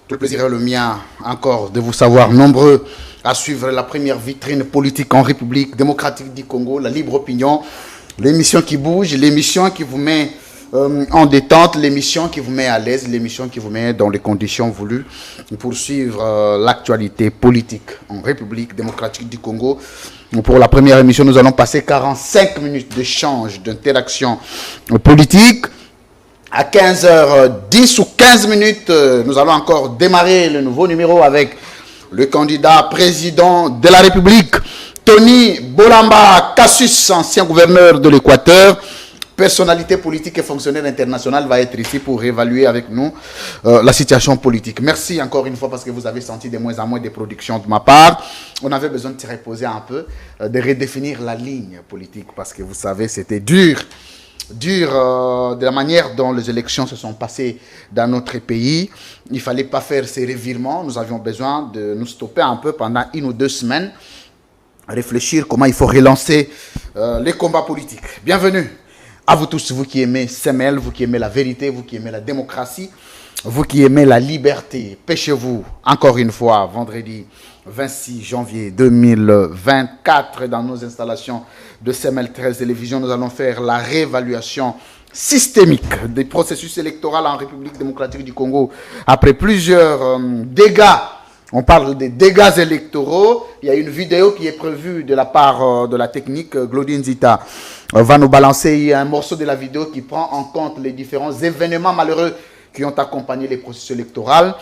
Tout le plaisir est le mien encore de vous savoir nombreux à suivre la première vitrine politique en République démocratique du Congo, la libre opinion, l'émission qui bouge, l'émission qui vous met en détente, l'émission qui vous met à l'aise, l'émission qui vous met dans les conditions voulues pour suivre l'actualité politique en République démocratique du Congo. Pour la première émission, nous allons passer 45 minutes d'échange, d'interaction politique. À 15h10 ou 15 minutes, nous allons encore démarrer le nouveau numéro avec le candidat président de la République, Tony Bolamba Cassius, ancien gouverneur de l'Équateur. Personnalité politique et fonctionnaire international va être ici pour évaluer avec nous la situation politique. Merci encore une fois parce que vous avez senti de moins en moins de productions de ma part. On avait besoin de se reposer un peu, de redéfinir la ligne politique parce que vous savez, c'était dur de la manière dont les élections se sont passées dans notre pays. Il ne fallait pas faire ces revirements. Nous avions besoin de nous stopper un peu pendant 1 ou 2 semaines, réfléchir comment il faut relancer les combats politiques. Bienvenue à vous tous, vous qui aimez SEMEL, vous qui aimez la vérité, vous qui aimez la démocratie, vous qui aimez la liberté. Pêchez-vous encore une fois, vendredi 26 janvier 2024, dans nos installations de SEMEL 13 Télévision, nous allons faire la réévaluation systémique des processus électoraux en République démocratique du Congo. Après plusieurs dégâts, on parle des dégâts électoraux. Il y a une vidéo qui est prévue de la part de la technique. Claudine Zita va nous balancer un morceau de la vidéo qui prend en compte les différents événements malheureux qui ont accompagné les processus électoraux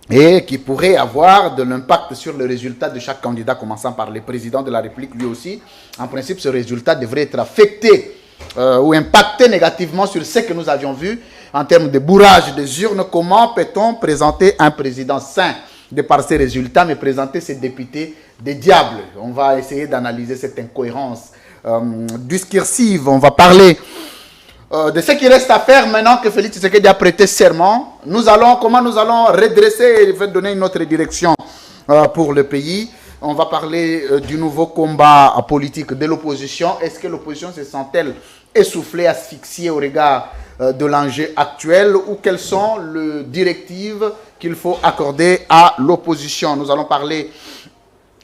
et qui pourraient avoir de l'impact sur le résultat de chaque candidat, commençant par le président de la République lui aussi. En principe, ce résultat devrait être affecté ou impacté négativement sur ce que nous avions vu en termes de bourrage des urnes. Comment peut-on présenter un président sain de par ces résultats, mais présenter ces députés des diables? On va essayer d'analyser cette incohérence discursive. On va parler de ce qui reste à faire maintenant que Félix Tshisekedi a prêté serment. Comment nous allons redresser et donner une autre direction pour le pays. On va parler du nouveau combat politique de l'opposition. Est-ce que l'opposition se sent-elle essoufflée, asphyxiée au regard de l'enjeu actuel, ou quelles sont les directives qu'il faut accorder à l'opposition? Nous allons parler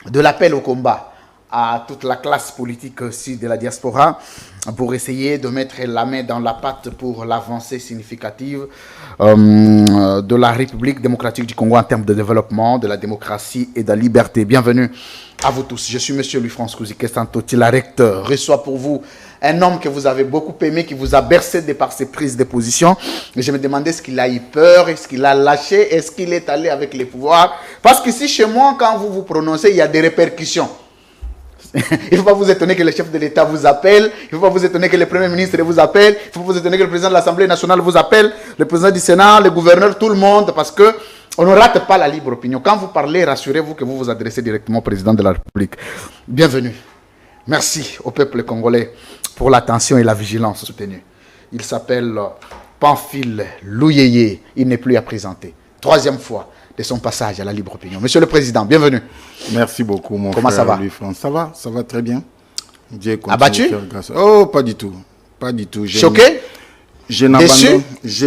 de l'appel au combat à toute la classe politique aussi de la diaspora pour essayer de mettre la main dans la pâte pour l'avancée significative de la République démocratique du Congo en termes de développement, de la démocratie et de la liberté. Bienvenue à vous tous. Je suis M. Louis-François Kouziki, la recteur. Reçoit pour vous un homme que vous avez beaucoup aimé, qui vous a bercé de par ses prises de position. Mais je me demandais, est-ce qu'il a eu peur, est-ce qu'il a lâché, est-ce qu'il est allé avec les pouvoirs? Parce qu'ici, chez moi, quand vous vous prononcez, il y a des répercussions. Il ne faut pas vous étonner que le chef de l'État vous appelle, il ne faut pas vous étonner que le Premier ministre vous appelle, il ne faut pas vous étonner que le président de l'Assemblée nationale vous appelle, le président du Sénat, le gouverneur, tout le monde, parce qu'on ne rate pas la libre opinion. Quand vous parlez, rassurez-vous que vous vous adressez directement au président de la République. Bienvenue. Merci au peuple congolais pour l'attention et la vigilance soutenue. Il s'appelle Pamphile Louyeye, il n'est plus à présenter. 3e fois de son passage à la libre opinion. Monsieur le Président, bienvenue. Merci beaucoup, mon Comment frère ça va? Louis-François. Ça va très bien. Dieu abattu? Oh, pas du tout. Pas du tout. Choqué? Je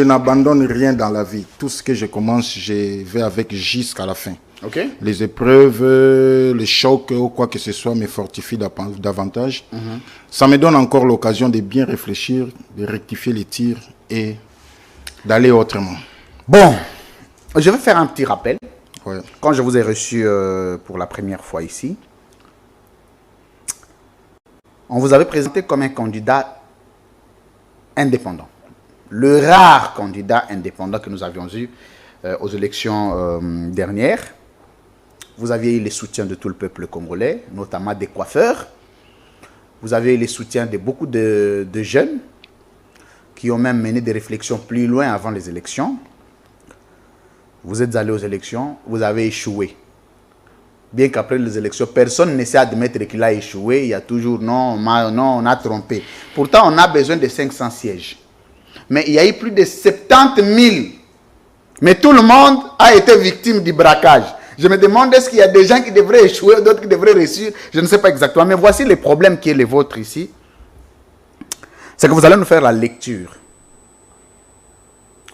n'abandonne rien dans la vie. Tout ce que je commence, je vais avec jusqu'à la fin. Okay. Les épreuves, les chocs ou quoi que ce soit me fortifient davantage. Ça me donne encore l'occasion de bien réfléchir, de rectifier les tirs et d'aller autrement. Bon, je vais faire un petit rappel. Ouais. Quand je vous ai reçu pour la première fois ici, on vous avait présenté comme un candidat indépendant. Le rare candidat indépendant que nous avions eu aux élections dernières. Vous aviez eu le soutien de tout le peuple congolais, notamment des coiffeurs. Vous avez eu le soutien de beaucoup de jeunes qui ont même mené des réflexions plus loin avant les élections. Vous êtes allé aux élections, vous avez échoué. Bien qu'après les élections, personne ne sait admettre qu'il a échoué. Il y a toujours non, on a trompé. Pourtant, on a besoin de 500 sièges. Mais il y a eu plus de 70 000. Mais tout le monde a été victime du braquage. Je me demande, est-ce qu'il y a des gens qui devraient échouer, d'autres qui devraient réussir? Je ne sais pas exactement. Mais voici les problèmes qui est le vôtre ici. C'est que vous allez nous faire la lecture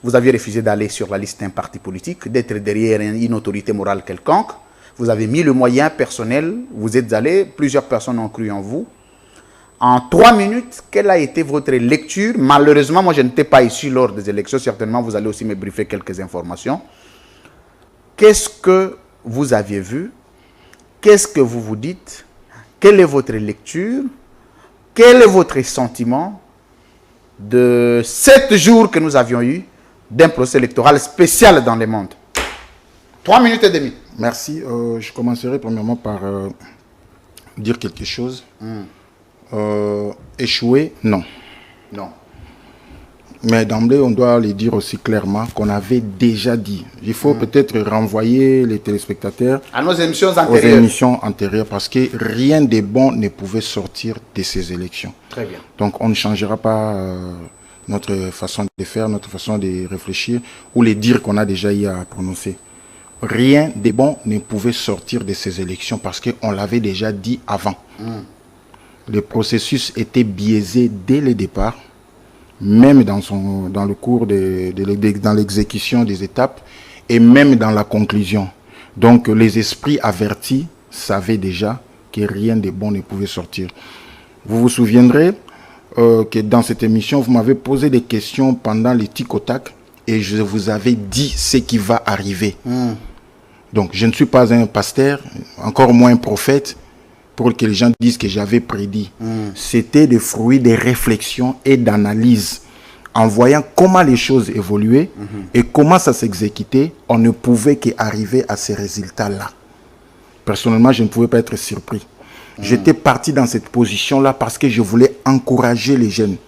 Vous aviez refusé d'aller sur la liste d'un parti politique, d'être derrière une autorité morale quelconque. Vous avez mis le moyen personnel, vous êtes allé, plusieurs personnes ont cru en vous. En 3 minutes, quelle a été votre lecture? Malheureusement, moi je n'étais pas ici lors des élections, certainement vous allez aussi me briefer quelques informations. Qu'est-ce que vous aviez vu? Qu'est-ce que vous vous dites? Quelle est votre lecture? Quel est votre sentiment de 7 jours que nous avions eu d'un procès électoral spécial dans le monde? 3 minutes et demie. Merci. Je commencerai premièrement par dire quelque chose. Échouer, non. Non. Mais d'emblée, on doit le dire aussi clairement qu'on avait déjà dit. Il faut peut-être renvoyer les téléspectateurs à nos émissions aux antérieures. émissions antérieures parce que rien de bon ne pouvait sortir de ces élections. Très bien. Donc on ne changera pas notre façon de faire, notre façon de réfléchir ou les dires qu'on a déjà eu à prononcer. Rien de bon ne pouvait sortir de ces élections parce qu'on l'avait déjà dit avant. Le processus était biaisé dès le départ, même dans le cours dans l'exécution des étapes et même dans la conclusion. Donc les esprits avertis savaient déjà que rien de bon ne pouvait sortir. Vous vous souviendrez que dans cette émission, vous m'avez posé des questions pendant les tic au tac et je vous avais dit ce qui va arriver. Donc je ne suis pas un pasteur, encore moins un prophète, pour que les gens disent que j'avais prédit. C'était des fruits de réflexion et d'analyse. En voyant comment les choses évoluaient et comment ça s'exécutait, on ne pouvait qu'arriver à ces résultats-là. Personnellement, je ne pouvais pas être surpris. J'étais parti dans cette position-là parce que je voulais encourager les jeunes.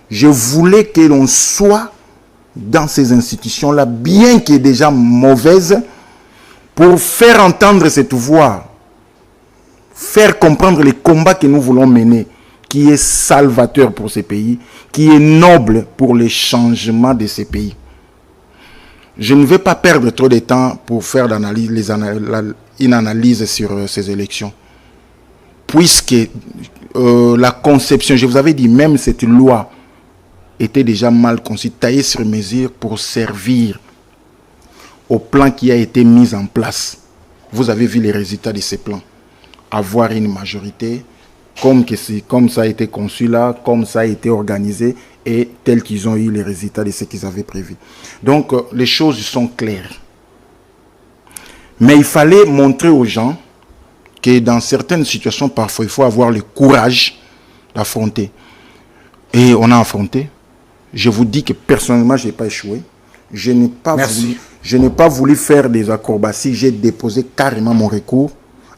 Je voulais que l'on soit dans ces institutions-là, bien qu'elles déjà mauvaises, pour faire entendre cette voix, faire comprendre les combats que nous voulons mener, qui est salvateur pour ces pays, qui est noble pour les changements de ces pays. Je ne vais pas perdre trop de temps pour faire une analyse sur ces élections. Puisque la conception, je vous avais dit, même cette loi était déjà mal conçue, taillée sur mesure pour servir au plan qui a été mis en place. Vous avez vu les résultats de ces plans. Avoir une majorité, comme ça a été conçu là, comme ça a été organisé, et tel qu'ils ont eu les résultats de ce qu'ils avaient prévu. Donc, les choses sont claires. Mais il fallait montrer aux gens que dans certaines situations, parfois, il faut avoir le courage d'affronter. Et on a affronté. Je vous dis que personnellement, je n'ai pas échoué. Je n'ai pas voulu faire des acrobaties. J'ai déposé carrément mon recours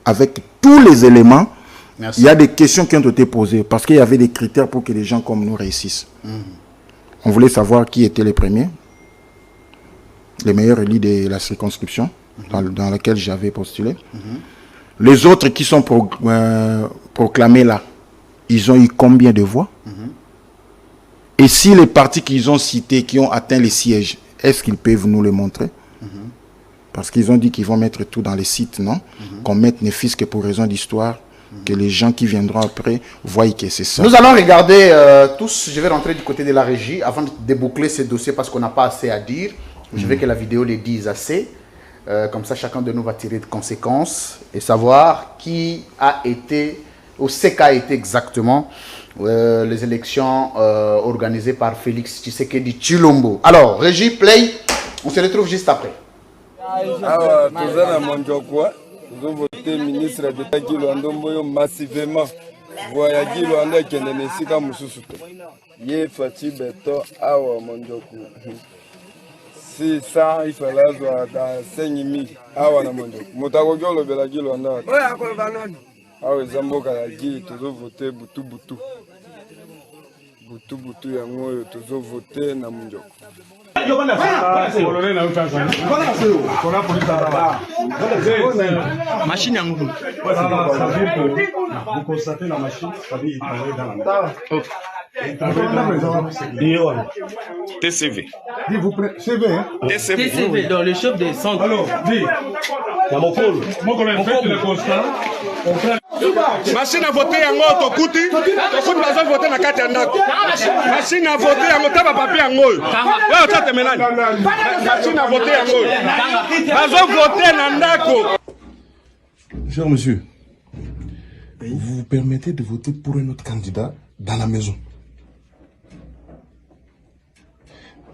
avec tous les éléments. Merci. Il y a des questions qui ont été posées parce qu'il y avait des critères pour que les gens comme nous réussissent. On voulait savoir qui étaient les premiers, les meilleurs élus de la circonscription dans laquelle j'avais postulé. Les autres qui sont proclamés là, ils ont eu combien de voix? Et si les partis qu'ils ont cités, qui ont atteint les sièges, est-ce qu'ils peuvent nous le montrer? Parce qu'ils ont dit qu'ils vont mettre tout dans les sites, non? Qu'on mette ne fût-ce que pour raison d'histoire, que les gens qui viendront après voient que c'est ça. Nous allons regarder tous, je vais rentrer du côté de la régie avant de déboucler ce dossier parce qu'on n'a pas assez à dire. Je veux que la vidéo les dise assez. Comme ça, chacun de nous va tirer de conséquences et savoir qui a été, ou ce qu'a été exactement les élections organisées par Félix Tshisekedi Tshilombo. Alors, régie, play, on se retrouve juste après. Awa tozana monjokwa voté ministre d'État qui Lwandomboyo massivement voyagi Lwanda kende nesika mususu ye fati beto awa monjoku si ça il fallait avoir dans 5000 awa na monjoku motako jolo belagi Lwanda oya ko banani awa zamboka la gi tozo voter butu ya ngoyo tozo voter na monjoku. Machine à nous. Vous constatez la machine, c'est-à-dire il travaille dans la machine. TCV. CV, hein? TCV, dans le chef des centres. Alors, dis, il y a mon col. Moi, quand on fait le constat, on fait Machine à voter yango tokuti bazo voter na kati ya ndako. Machine à voter yango taba papier yango. Wewe utate menani. Machine à voter yango. Bazo voter na ndako. Cher monsieur, vous vous permettez de voter pour un autre candidat dans la maison.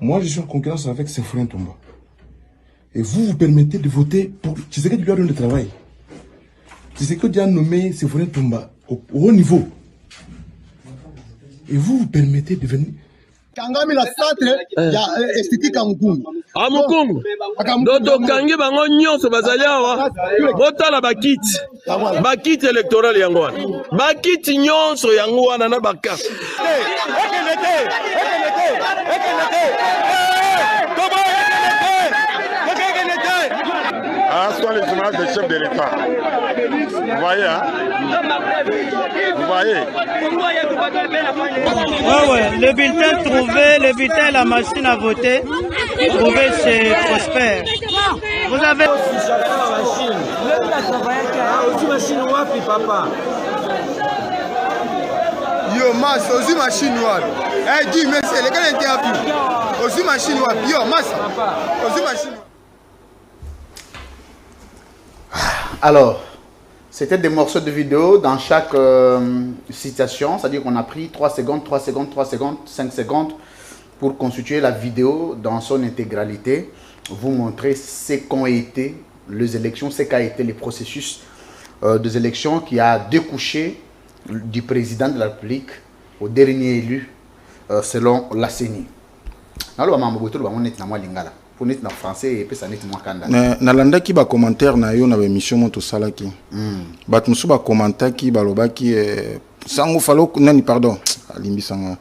Moi, je suis en concurrence avec Séphorien Tomba. Et vous vous permettez de voter pour Tshisekedi lui a donné le travail. Tshisekedi a nommé Séphorien Tomba au haut niveau. Et vous vous permettez de venir... Kangami la centre ya esthétique à Mukungu. À Mukungu. Dodo kangi bango nyonso bazali awa. Botala bakiti. Bakiti électoral yango wana. Bakiti nyonso yango wana na baka. Ah, ce sont les images des chefs de l'État. Vous voyez, hein? Vous voyez? Ouais, le bulletin trouvé, le bulletin et la machine à voter trouvé chez Prosper. Vous avez... Yo, mas, aussi machine wapi? Eh, dis, mais c'est le gars interview. Aussi machine wapi? Yo, mas, aussi machine. Alors, c'était des morceaux de vidéo dans chaque citation, c'est-à-dire qu'on a pris 3 secondes, 3 secondes, 3 secondes, 5 secondes pour constituer la vidéo dans son intégralité, vous montrer ce qu'ont été les élections, ce qu'a été le processus des élections qui a découché du président de la République au dernier élu selon la CENI. Alors, pour être français et puis ça n'est pas kanda. Nalanda ki ba commentaire na yo na émission moto salaki. Bat musu ba commentaire ki ba loba ki sango falo nani pardon limbi sanga.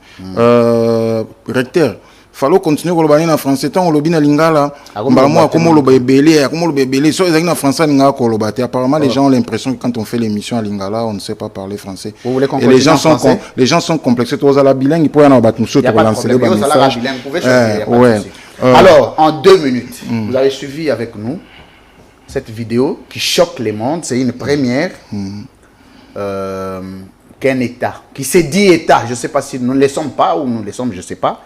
Recteur falo continuer ko loba na français tant lobi na lingala ba moi comme loba ebele so ezaki na français nga ko loba te apparemment les gens ont l'impression que quand on fait l'émission à lingala on ne sait pas parler français. Et les gens sont complexés tous à la bilingue pour na bat musu to lancer le message. Ouais. Alors, en 2 minutes, vous avez suivi avec nous cette vidéo qui choque le monde. C'est une première qu'un État, qui s'est dit État, je ne sais pas si nous ne le sommes pas ou nous le sommes, je ne sais pas,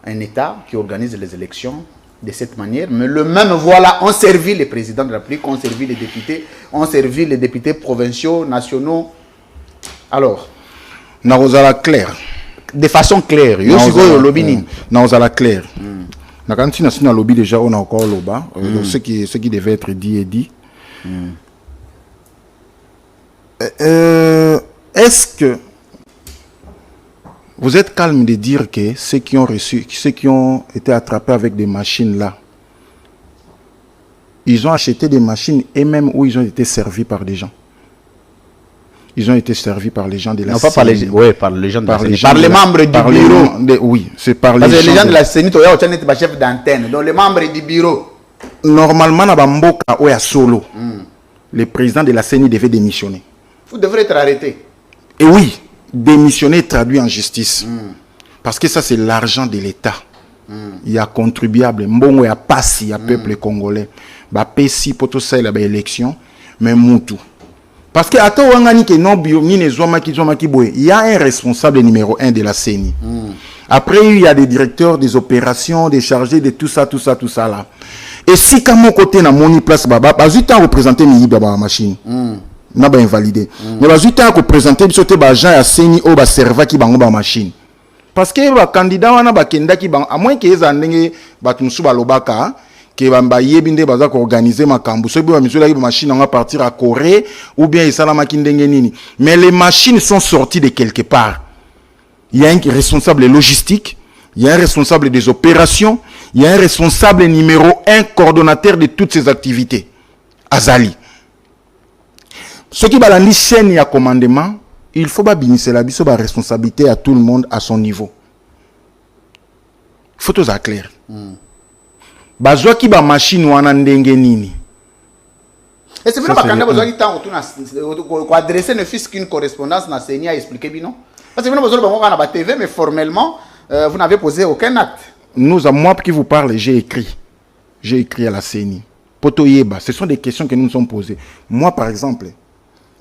un État qui organise les élections de cette manière. Mais le même, voilà, on servit les présidents de la République, on servit les députés, on servit les députés provinciaux, nationaux. Alors, Naozala clair. De façon claire, yo sigo yo lobby ni. Naozala clair. Na quand on a lobby déjà on a encore loba ce qui devait être dit est dit. Est-ce que vous êtes calme de dire que ceux qui ont été attrapés avec des machines là, ils ont acheté des machines et même où ils ont été servis par des gens? Ils ont été servis par les gens de la CENI. Non, pas par les, ouais, par les gens de la CENI. Par les membres du bureau. Oui, c'est par les gens. Parce que les gens de la CENI, tu as chef d'antenne. Donc les membres du bureau. Normalement, na bamboka oya solo. Le président de la CENI devait démissionner. Vous devrez être arrêté. Et oui, démissionner traduit en justice. Parce que ça, c'est l'argent de l'État. Il y a contribuable. Mbongo ya passi, il y a peuple congolais. Ba pesi poto sa la élection, mais moutou. Parce que il y a un responsable numéro 1 de la CENI. Après, il y a des directeurs des opérations, des chargés de tout ça là. Et si comme mon côté na moni place baba, bazu temps représenter mi baba machine. Na ba invalidé. Mais bazu temps représenter bisote ba gens ya CENI o ba serva ki bango ba machine. Parce que ba candidat wana ba kenda ki bang à moins que eza ndenge batumsu ba lobaka que bamba yebinde baza ko organiser makambu so ba misula ba machine on va partir à Corée ou bien isala makindenge nini. Mais les machines sont sorties de quelque part. Il y a un responsable logistique, il y a un responsable des opérations, il y a un responsable numéro 1 coordonnateur de toutes ces activités. Azali. Ce qui va la chaîne et à commandement, il faut pas bénir la biso ba responsabilité à tout le monde à son niveau. Il faut tout ça clair. Bazwa ki ba machine wana ndenge nini. Et c'est vraiment quand bazwa ki tant ko adresser ne fût qu'une correspondance na CENI a expliqué bino. Parce que vous avez la TV, mais formellement, vous n'avez posé aucun acte. Moi qui vous parle, j'ai écrit. J'ai écrit à la CENI. Poto Yeba, ce sont des questions que nous nous sommes posées. Moi, par exemple,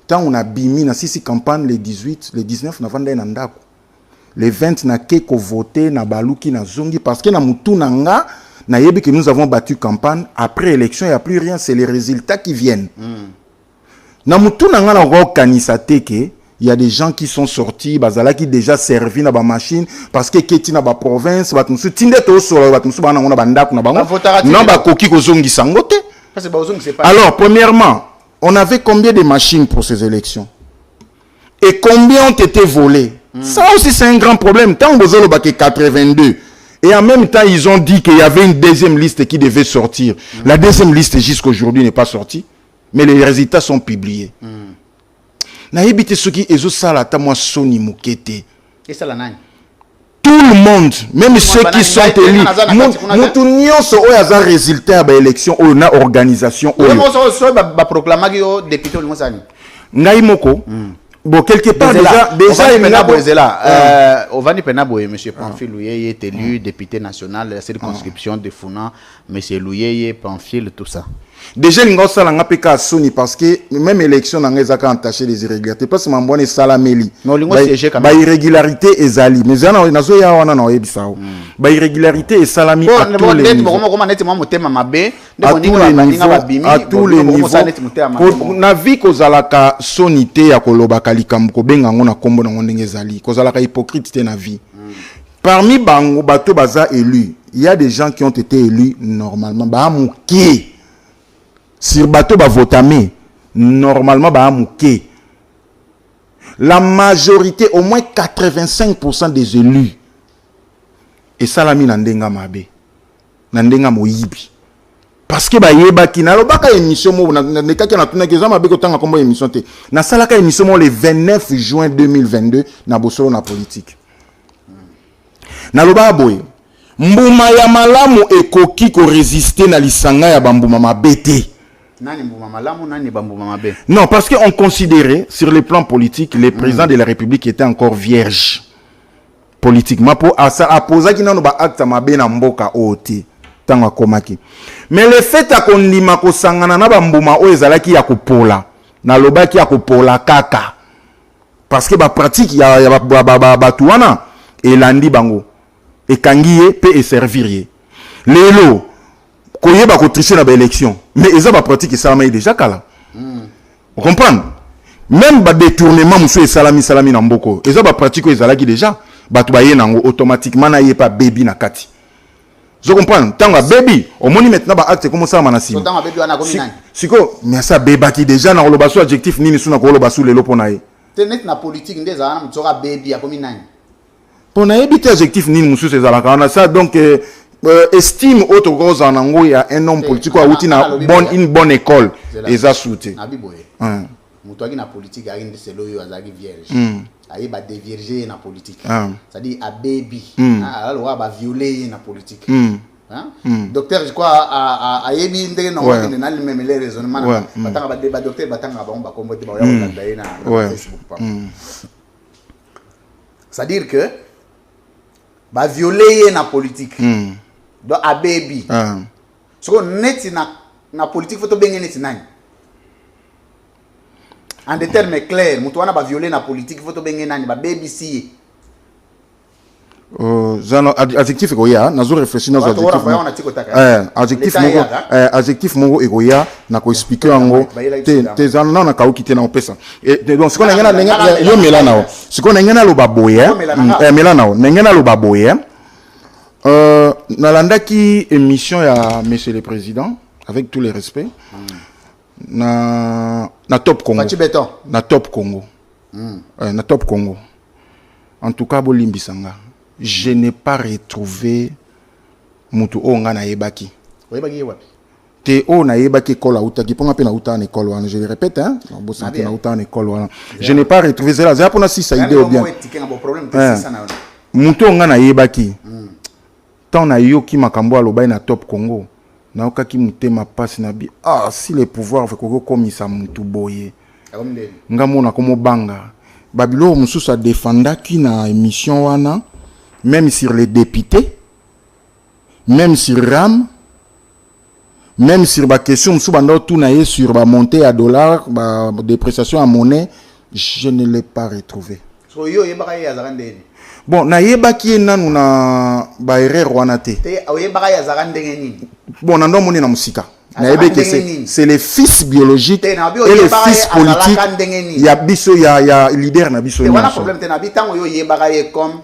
tant on a bimi na sisi campagne les 18 les 19 na vanda na ndako les 20 na keko voter na baluki na zongi parce que na mutu nanga na yebi que nous avons battu campagne après élection il y a plus rien c'est les résultats qui viennent na mutu nanga na ro kanisa teke il y a des gens qui sont sortis bazala qui déjà servi na ba machine parce que keti na ba province ba tumusu tinde to solo ba tumusu bana ngona bandako na bango non ba koki ko zongi sangote. Alors premièrement on avait combien de machines pour ces élections? Et combien ont été volées? Ça aussi, c'est un grand problème. Tant que vous avez 82. Et en même temps, ils ont dit qu'il y avait une deuxième liste qui devait sortir. La deuxième liste, jusqu'à aujourd'hui, n'est pas sortie. Mais les résultats sont publiés. Naïbite Soki, Ezo Salata, moi, Soni Moukete. Et ça, la nagne. Tout le monde, même ceux qui sont élus, nous tous au hasard résultat de l'élection ou na organisation. Bon, quelque part déjà Ovani Penabo, M. Pamphile Louyeye est élu député national de la circonscription de Founan. M. Louyeye, Pamphile, tout ça. Déjà, il y a un PK à Sony parce que même l'élection n'a pas entaché les irrégularités. Parce que je suis salameli. La irrégularité est zali. Mais il y a une irrégularité est salami à tous les niveaux. À tous les niveaux. Na vi kozalaka Sony te ya koloba kalikam ko benga ngona kombo na ngondenge zali. Kozalaka hypocrite te na vie. Parmi bango bato baza élus, il y a des gens qui ont été élus normalement. Ba mouké. Sur bateau ba votamé normalement ba mouké. La majorité au moins 85% des élus et salami nandenga mabe nandenga moyibi parce que ba yeba ki na lobaka émission mo na nekaki na tuna keza mabe ko tanga kombo émission te na salaka émission mo le 29 juin 2022 na bosolo na politique na loba boye mbuma ya malamu ekoki ko résister na lisanga ya bambuma mabete. Non, parce qu'on considérait, sur le plan politique, les présidents de la République étaient encore vierges. Politiquement, pour poser qu'il n'y a pas acte na mboka oti. Mais le fait qu'on lima ko sangana na bambuma o ezalaki ya kopola, na lobaki ya kopola kaka. Parce que ba pratique ya batuana et landi bango et kangiye pe et servirier. Lelo koyeba ko tricher na ba élection. Mais ils ont pas pratiqué ça déjà kala. Vous comprenez? Même ba détournement monsieur salami na mboko. Ils ont pas pratiqué ils alaki déjà. Batu ba yenango automatiquement na yepa baby na kati. Vous comprenez? Tanga baby, au moni maintenant ba acte comment ça manasima. Tanga baby wana komi nani? Siko, mais ça beba qui déjà na lo basu adjectif nini suna ko lo basu lelo pona ye. Tenet na politique ndeza na mtsoka baby ya komi nani? Pona ebite adjectif nini monsieur ces alaka na ça donc estime autre chose en ango il y a un homme politique qui a une bonne école et ça soutient. Mutuagi na politique a une selo yo azagi vierge. Aye ba dévierger na politique. C'est-à-dire a baby. Alors ba violer na politique. Docteur je crois a yebi ndenge na ngene na le même les raisonnements batanga ba débat docteur batanga ba on ba kombo ba ya ndaye na Facebook pa. C'est-à-dire que ba violer na politique. Donc a baby. So net na politique photo benga net nani. En des termes clairs, mutu wana ba violer na politique photo benga nani ba baby si. Zano adjectif egoya nazo réfléchir na adjectif mongo egoya na ko expliquer ngo te zano na ka okite na opesa et donc ce qu'on ngena yo melana ce qu'on ngena lo baboye melana ngena lo baboye nalandaki émission ya monsieur le président avec tous les respects na Top Congo na Top Congo na Top Congo en tout cas bolimbisanga je n'ai pas retrouvé mutu onga na yebaki te o na yebaki kola utaki ponga pe na uta na école wana je le répète hein bo santé na uta na école wana je n'ai pas retrouvé cela za pona si ça idée ou bien mutu onga na yebaki tant na yoki makambo alobai na Top Congo na okaki mutema passe na bi si les pouvoirs feko komisa mutu boye ngamona komo banga babilo mususu a défendaki na émission wana même sur les députés même sur RAM même sur la question sur la montée à dollars, la dépréciation à monnaie, je ne l'ai pas retrouvé. Bon, na yeba ki nanu na ba erreur wana te. Bon, nando moni na musika. Na yebe que c'est les fils biologiques et les fils politiques. Il y a biso ya leader na biso. C'est un problème te na bitango yo yeba ye comme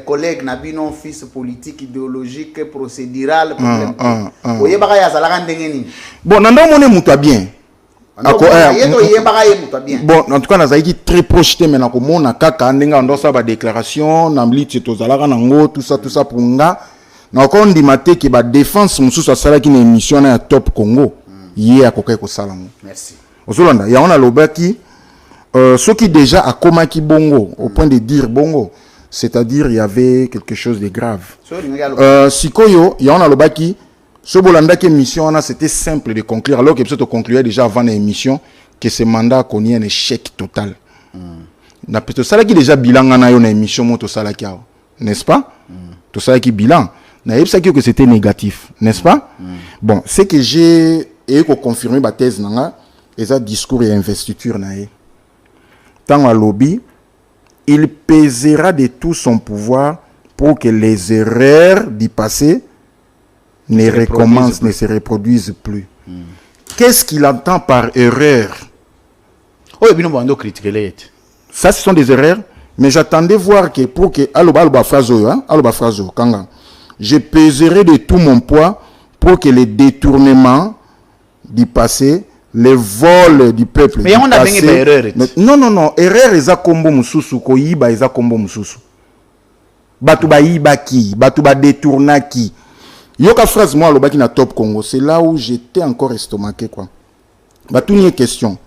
collègue na bino fils politique idéologique procédural problème. O yeba ya zalaka ndengeni. Bon, nando moni muta bien. Bon, en tout cas, nous avons très proche de maintenant comme on a kaka ndenga ndosa ba déclaration, namli tozalaka nango tout ça pour nga. Na ko ndimate ki ba défense mususu asala ki na émission na Top Congo. Yé akoka ko salango. Merci. Ozolanda, ya on a lobaki ce qui déjà a komaki bongo au point de dire bongo, c'est-à-dire il y avait quelque chose de grave. Sikoyo, ya on a lobaki ce que mission c'était simple de conclure alors que peut-être concluait déjà avant l'émission que ce mandat connaît un échec total. Na peut-être ça qui déjà bilan na yo na émission moto sala ki n'est-ce pas? Tout ça qui bilan na yebsa que c'était négatif, n'est-ce pas? Bon, c'est que j'ai confirmé ma thèse nanga et ça discours et investiture na ye. Tant à lobby, il pèsera de tout son pouvoir pour que les erreurs du passé ne se reproduisent plus. Qu'est-ce qu'il entend par erreur? Ça, ce sont des erreurs, mais j'attendais voir que pour que je pèserai de tout mon poids pour que les détournements du passé, les vols du peuple mais on a passé, erreur. Non, erreur eza kombo mususu ko yiba eza kombo mususu. Batu ba yiba ki, batu ba détourna ki. Yoka phrase moi le baki na Top Congo, c'est là où j'étais encore estomaqué quoi. Bah tout une question.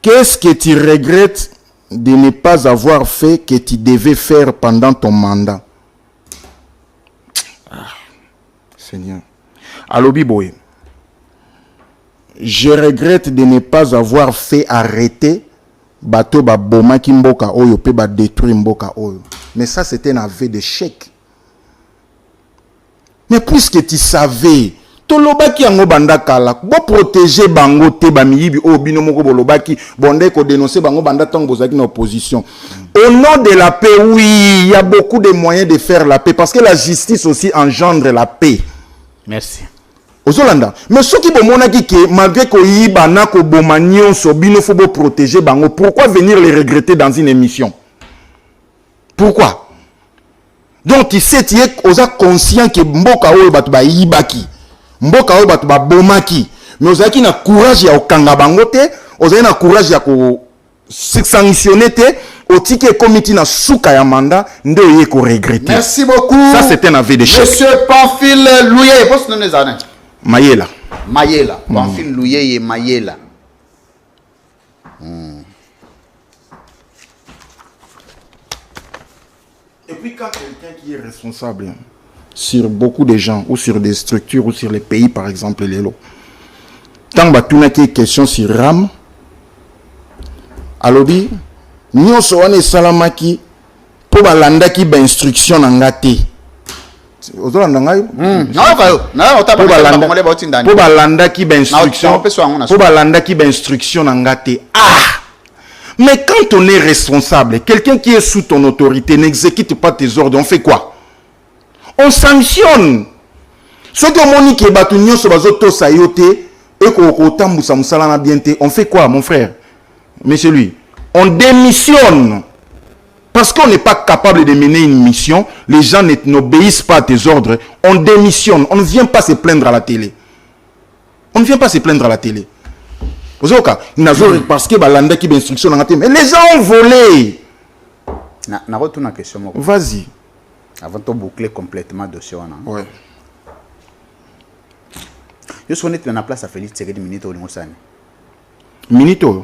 Qu'est-ce que tu regrettes de ne pas avoir fait que tu devais faire pendant ton mandat? Seigneur. Alobi boy. Je regrette de ne pas avoir fait arrêter bateau ba boma ki mboka oyo pe ba détruire mboka oyo. Mais ça c'était un aveu d'échec. Mais puisque tu savais, tolobaki yango banda kala, bo protéger bango te ba miyibi o bino moko bolobaki, bonde ko dénoncer bango banda tango bozaki na opposition. Au nom de la paix, oui, il y a beaucoup de moyens de faire la paix parce que la justice aussi engendre la paix. Merci. Ozolanda, mais ce qui bomonaki que malgré ko yiba na ko boma nyonso bino faut protéger bango, pourquoi venir les regretter dans une émission? Pourquoi? Donc tu sais tu es conscient que mboka oyo batu ba yibaki, mboka oyo batu ba bomaki, mais ozaki na courage ya okanga bango te, ozaki na courage ya ko sanctionner te, otike komiti na suka ya mandat nde oye ko regretter. Merci beaucoup. Ça c'est un aveu d'échec. Monsieur Pamphile Louye, boss non les années. Mayela. Pamphile Louye et Mayela. Et puis quand quelqu'un qui est responsable sur beaucoup de gens, ou sur des structures, ou sur les pays, par exemple, les lots, tant que tu as une question sur RAM, alors nous sommes salamaki pour balanda qui ba instruction ngate. Pour balanda qui ba instruction ngate. Ah! Mais quand on est responsable, quelqu'un qui est sous ton autorité n'exécute pas tes ordres, on fait quoi? On sanctionne. Ce que mon qui est battu sur bazoto sayote et qu'on tambusa musala bien, on fait quoi, mon frère? Monsieur lui, on démissionne. Parce qu'on n'est pas capable de mener une mission, les gens n'obéissent pas à tes ordres, on démissionne. On ne vient pas se plaindre à la télé. On ne vient pas se plaindre à la télé. Parce que balanda qui instruction mais les gens ont volé. Une question. Vas-y. Avant de boucler complètement le dossier. Ouais. Je suis honnête, la place à Félix Tshisekedi Minito. Minito.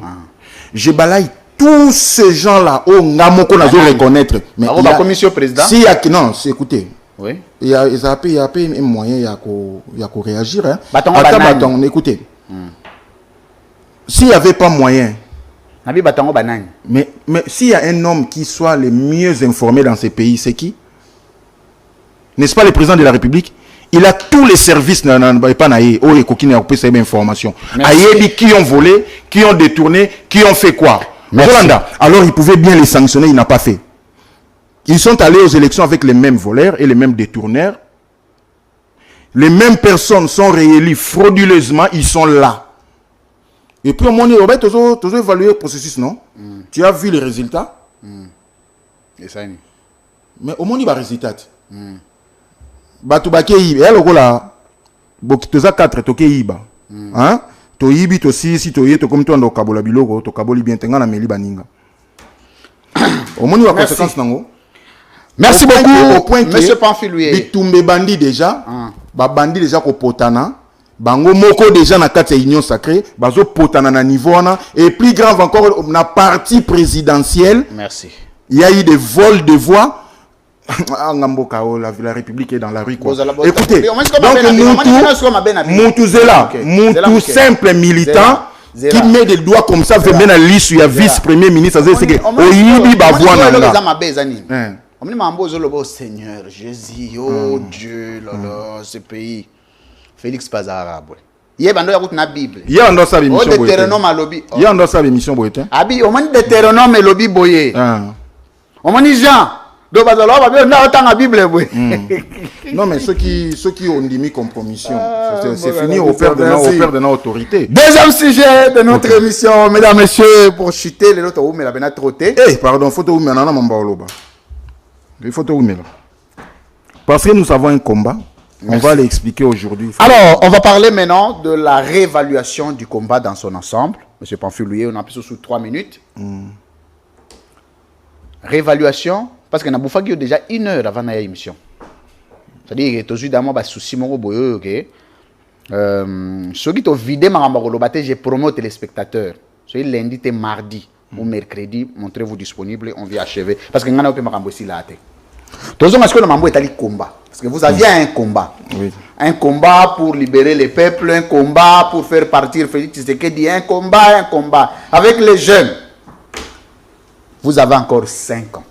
Je balaye tous ces gens-là. Oh, Ngamoko n'a pas reconnaître. Mais la commission président. Si non, écoutez. Oui. Il y a un moyen, il y a qu'à réagir. Hein. Bâton, écoutez. S'il n'y avait pas moyen, mais s'il y a un homme qui soit le mieux informé dans ce pays, c'est qui? N'est-ce pas le président de la République? Il a tous les services pas information. Qui ont volé, qui ont détourné, qui ont fait quoi. Alors il pouvait bien les sanctionner, il n'a pas fait. Ils sont allés aux élections avec les mêmes voleurs et les mêmes détourneurs. Les mêmes personnes sont réélues frauduleusement, ils sont là. Et puis, au moment où tu as évalué le processus, non? Tu as vu les résultats? Et ça, mais au moment où il y a les résultats, tu as dit, tu as 4, tu as dit, hein? Tu as dit, tu as dit, tu as dit, tu as dit, tu as dit, tu as dit, merci beaucoup, au point monsieur Pamphilou. Bitumbe bandi déjà, bandi déjà ko potana, bango moko déjà na kati ya union sacrée, bazo potana na niveau na et plus grave encore na parti présidentiel. Merci. Il y a eu des vols de voix. La République est dans la rue quoi. Écoutez, donc Moutou Zela, Moutou simple militant qui met des doigts comme ça veut mettre la liste il y a vice-premier ministre, c'est que oyibi ba voix na. Oh Seigneur Jésus, oh Dieu, ce pays. Félix Pazara. Il y a une Bible. Il y a une émission. Il y a une émission. Abi, on m'a dit Deutéronome et lobby boyé. On m'a dit Jean. Donc, la Bible. Non, mais ceux qui ont mis compromission, c'est fini au père de notre autorité. Deuxième sujet de notre émission, mesdames, messieurs, pour chuter les autres, mais la bena trotté. Eh, pardon, faut où maintenant, il faut tout mettre. Parce que nous avons un combat. Merci. On va l'expliquer aujourd'hui. Alors, on va parler maintenant de la réévaluation du combat dans son ensemble. Monsieur Pamphilou, on a plus sous 3 minutes. Réévaluation, parce qu'on a bouffé déjà 1 heure avant l'émission. C'est-à-dire que tu as un souci, ceux qui ont vidé ma j'ai promis aux téléspectateurs. C'est lundi et mardi ou mercredi, montrez-vous disponible, on vient achever. Parce que nous avons aussi là. Parce que vous aviez un combat. Oui. Un combat pour libérer les peuples, un combat pour faire partir Félix Tshisekedi, un combat avec les jeunes. Vous avez encore 5 ans.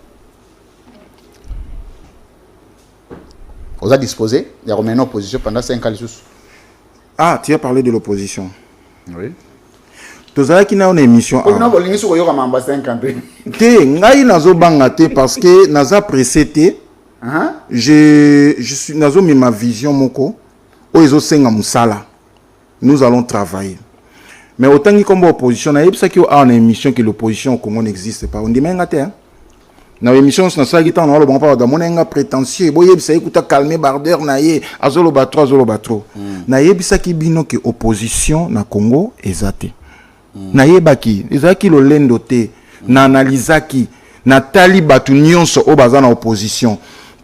Vous avez disposé, il y a une opposition pendant 5 ans. Ah, tu as parlé de l'opposition. Oui. Tu as une émission. Parce que naza précédé, je suis nazo ma vision moko. Oizo senga musala. Nous allons travailler. Mais autant que comme opposition, na yebisa ki a une émission que l'opposition au Congo n'existe pas. On dit même hein. Na émission na ça qui tant na bon pas da monenga prétentieux. Bo yebisa ekuta calmer Barder na ye azolo batro. Na yebisa ki bino que opposition na Congo ezate. Na yebaki ezaki lo lendo te na analysaki na tali batu nyonso o baza na opposition.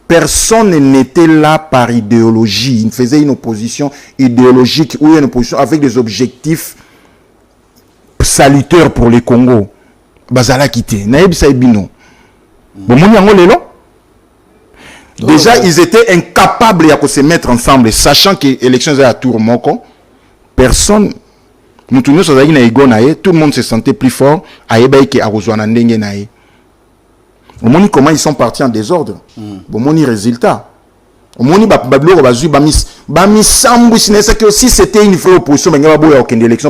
Personne n'était là par idéologie. Il faisait une opposition idéologique ou une opposition avec des objectifs salutaires pour les Congo. Bazala quitté. Na yebisa bino. Déjà, ils étaient incapables de se mettre ensemble, sachant que l'élection est à tour moko. Personne, nous tournons sur tout le monde se sentait plus fort. Comment ils sont partis en désordre. Résultat. Si c'était une vraie opposition,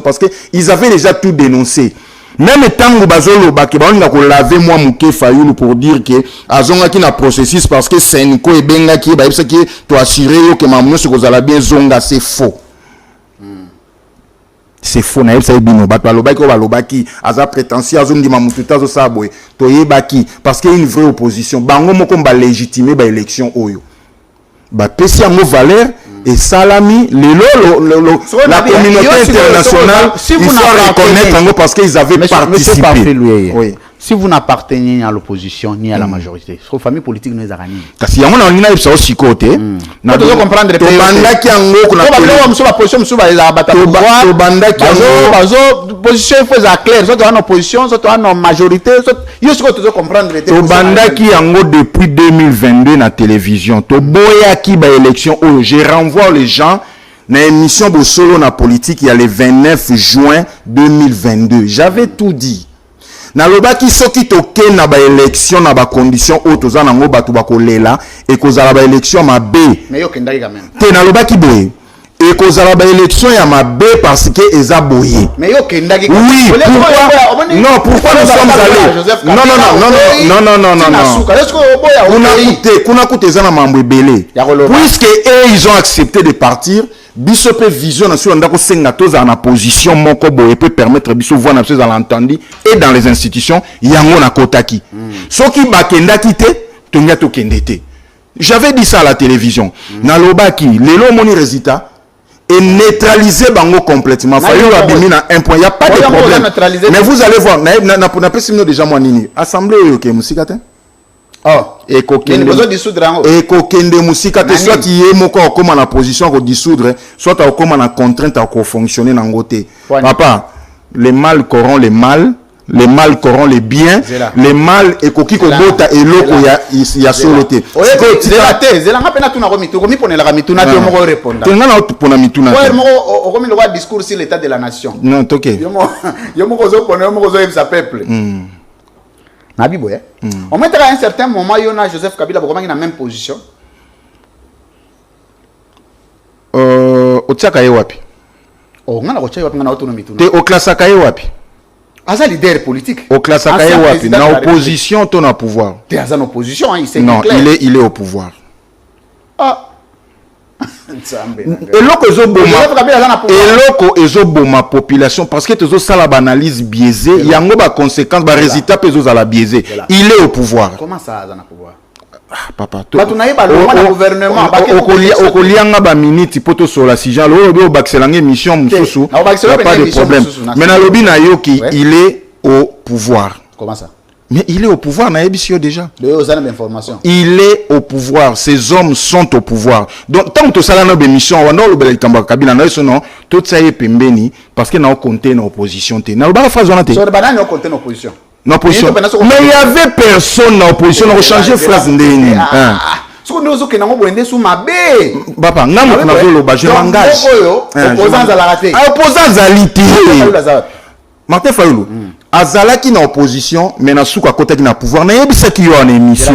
parce qu'ils avaient déjà tout dénoncé. Même tant que bazolo bakeba on a lavé moi Mouké Fayoulou pour dire que azonga qui na processus parce que Senko et benga qui ba ça qui to assurer que mamuno ce que bien zonga c'est faux. C'est faux na ça bino ba loba ko ba loba ki aza prétentieux azondi mamututa zo sabwe to yebaki parce qu'il y a une vraie opposition bango moko ba légitimer ba élection oyo. Ba pesi mo valeur et Salami, la communauté internationale, il faut reconnaître parce qu'ils avaient participé. Oui. Si vous n'appartenez ni à l'opposition ni à la majorité, votre famille politique nous a gagné. Parce qu'il y a un peu aussi côté. Nous devons comprendre les pays. L'opposition il faut clair. Soit en opposition, soit en majorité. Il faut comprendre les pays. Depuis 2022 dans la télévision, Toboya qui ba élection, je renvoie les gens. Dans l'émission de solo na politique, il y a le 29 juin 2022. J'avais tout dit. nalobaki soki tokende na baélection na bacondition oyo toza nango bato bakolela ekozala baélection mabe mais yo kendaki quand même te nalobaki boye ekozala baélection ya mabe parce que eza boye mais yo kendaki oui pourquoi non pourquoi nous sommes allés non kuna kute eza na mambo ebele puisque eux ils ont accepté de partir biso pe vision na sur ndako senga toza na position moko boye peut permettre biso voir na biso à l'entendu et dans les institutions yango na kotaki soki bakendaki te tonga to kendete j'avais dit ça à la télévision na lobaki lelo moni résultat et neutraliser bango complètement fayo la bimi na un point il y a pas de problème mais vous allez voir na pesimo déjà moi nini assemblée OK musikate et kokende musika te soit yé moko okoma na position ko dissoudre soit okoma na contrainte à fonctionner na ngote papa les mal corrompt les mal corrompt les biens les mal ekoki ko bota eloko ya soloté zelanga pena tuna ko mitu ko mi ponela ka mituna te moko répondre tenga na pona mituna te moko ko mi le discours sur l'état de la nation non toké yo moko zo pona yo moko zo sa peuple Nabibo, on mettra à un certain moment, il y a Joseph Kabila qui est dans la même position. Au Tchakaye wapi? Oh, on a autonomie. T'es au Klasakaye wapi? Asa leader politique. Au Klasakaye wapi? Na opposition, ton a pouvoir. T'es en opposition, il sait. Non, il est au pouvoir. Ah. Eloko ezoboma population parce que tu as l'analyse biaisée yango ba conséquence ba résultat pezo za la biaisé il est au pouvoir. Comment ça a na pouvoir? Papa to tu n'aille pas le gouvernement okolianga ba minute poto sur la sijan lo baxelange mission mususu pas de problème mais na lobi na yoki il est au pouvoir. Comment ça? Mais il est au pouvoir, déjà. Il est au pouvoir. Ces hommes sont au pouvoir. Donc, tant que tu as une mission, on a le Kabila, tout ça est pembeni parce que nous avons compté dans l'opposition. Nous avons compté dans l'opposition. Mais il n'y avait personne dans l'opposition. On a changé phrase. Papa, nous Martin Fayoulou. Azalaki na opposition mais na souka côté na pouvoir na yebisa ki yo en émission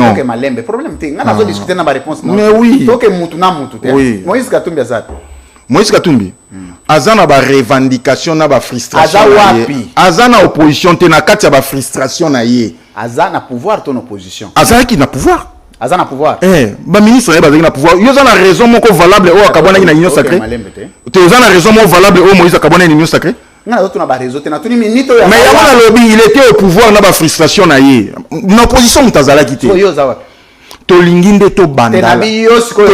problème te nga nazo discuter na ba réponse mais oui to ke mutu na mutu te Moïse Katumbi azat Moïse Katumbi azana ba revendication na ba frustration azana opposition te na kati ya ba frustration na ye azana pouvoir ton opposition azalaki na pouvoir azana pouvoir ba ministre na bazaki na pouvoir yo zana raison moko valable o akabona na union sacrée te zana raison moko valable o Moïse akabona na union sacrée mais il était au pouvoir na ba frustration na ye na opposition mutazala kité to linginde to bandala to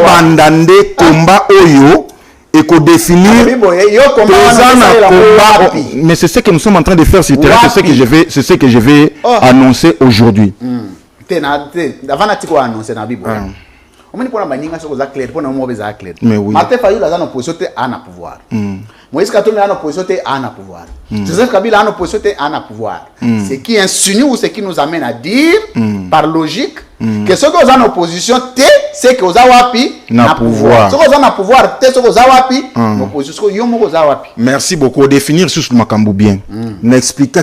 bandande combat oyo et ko définir mais c'est ce que nous sommes en train de faire sur terrain c'est ce que je vais annoncer aujourd'hui mais oui Martin Fayoulou a une position à pouvoir. Moïse Katumbi a une position à pouvoir. Joseph Kabila a une position à pouvoir. Ce qui insinue ou ce qui nous amène à dire, par logique, que ceux qui ont une opposition, c'est que vous avez na pouvoir. Ceux qui ont un pouvoir, c'est que vous avez l'opposition. Merci beaucoup. Définir sous Makambu bien. N'expliquer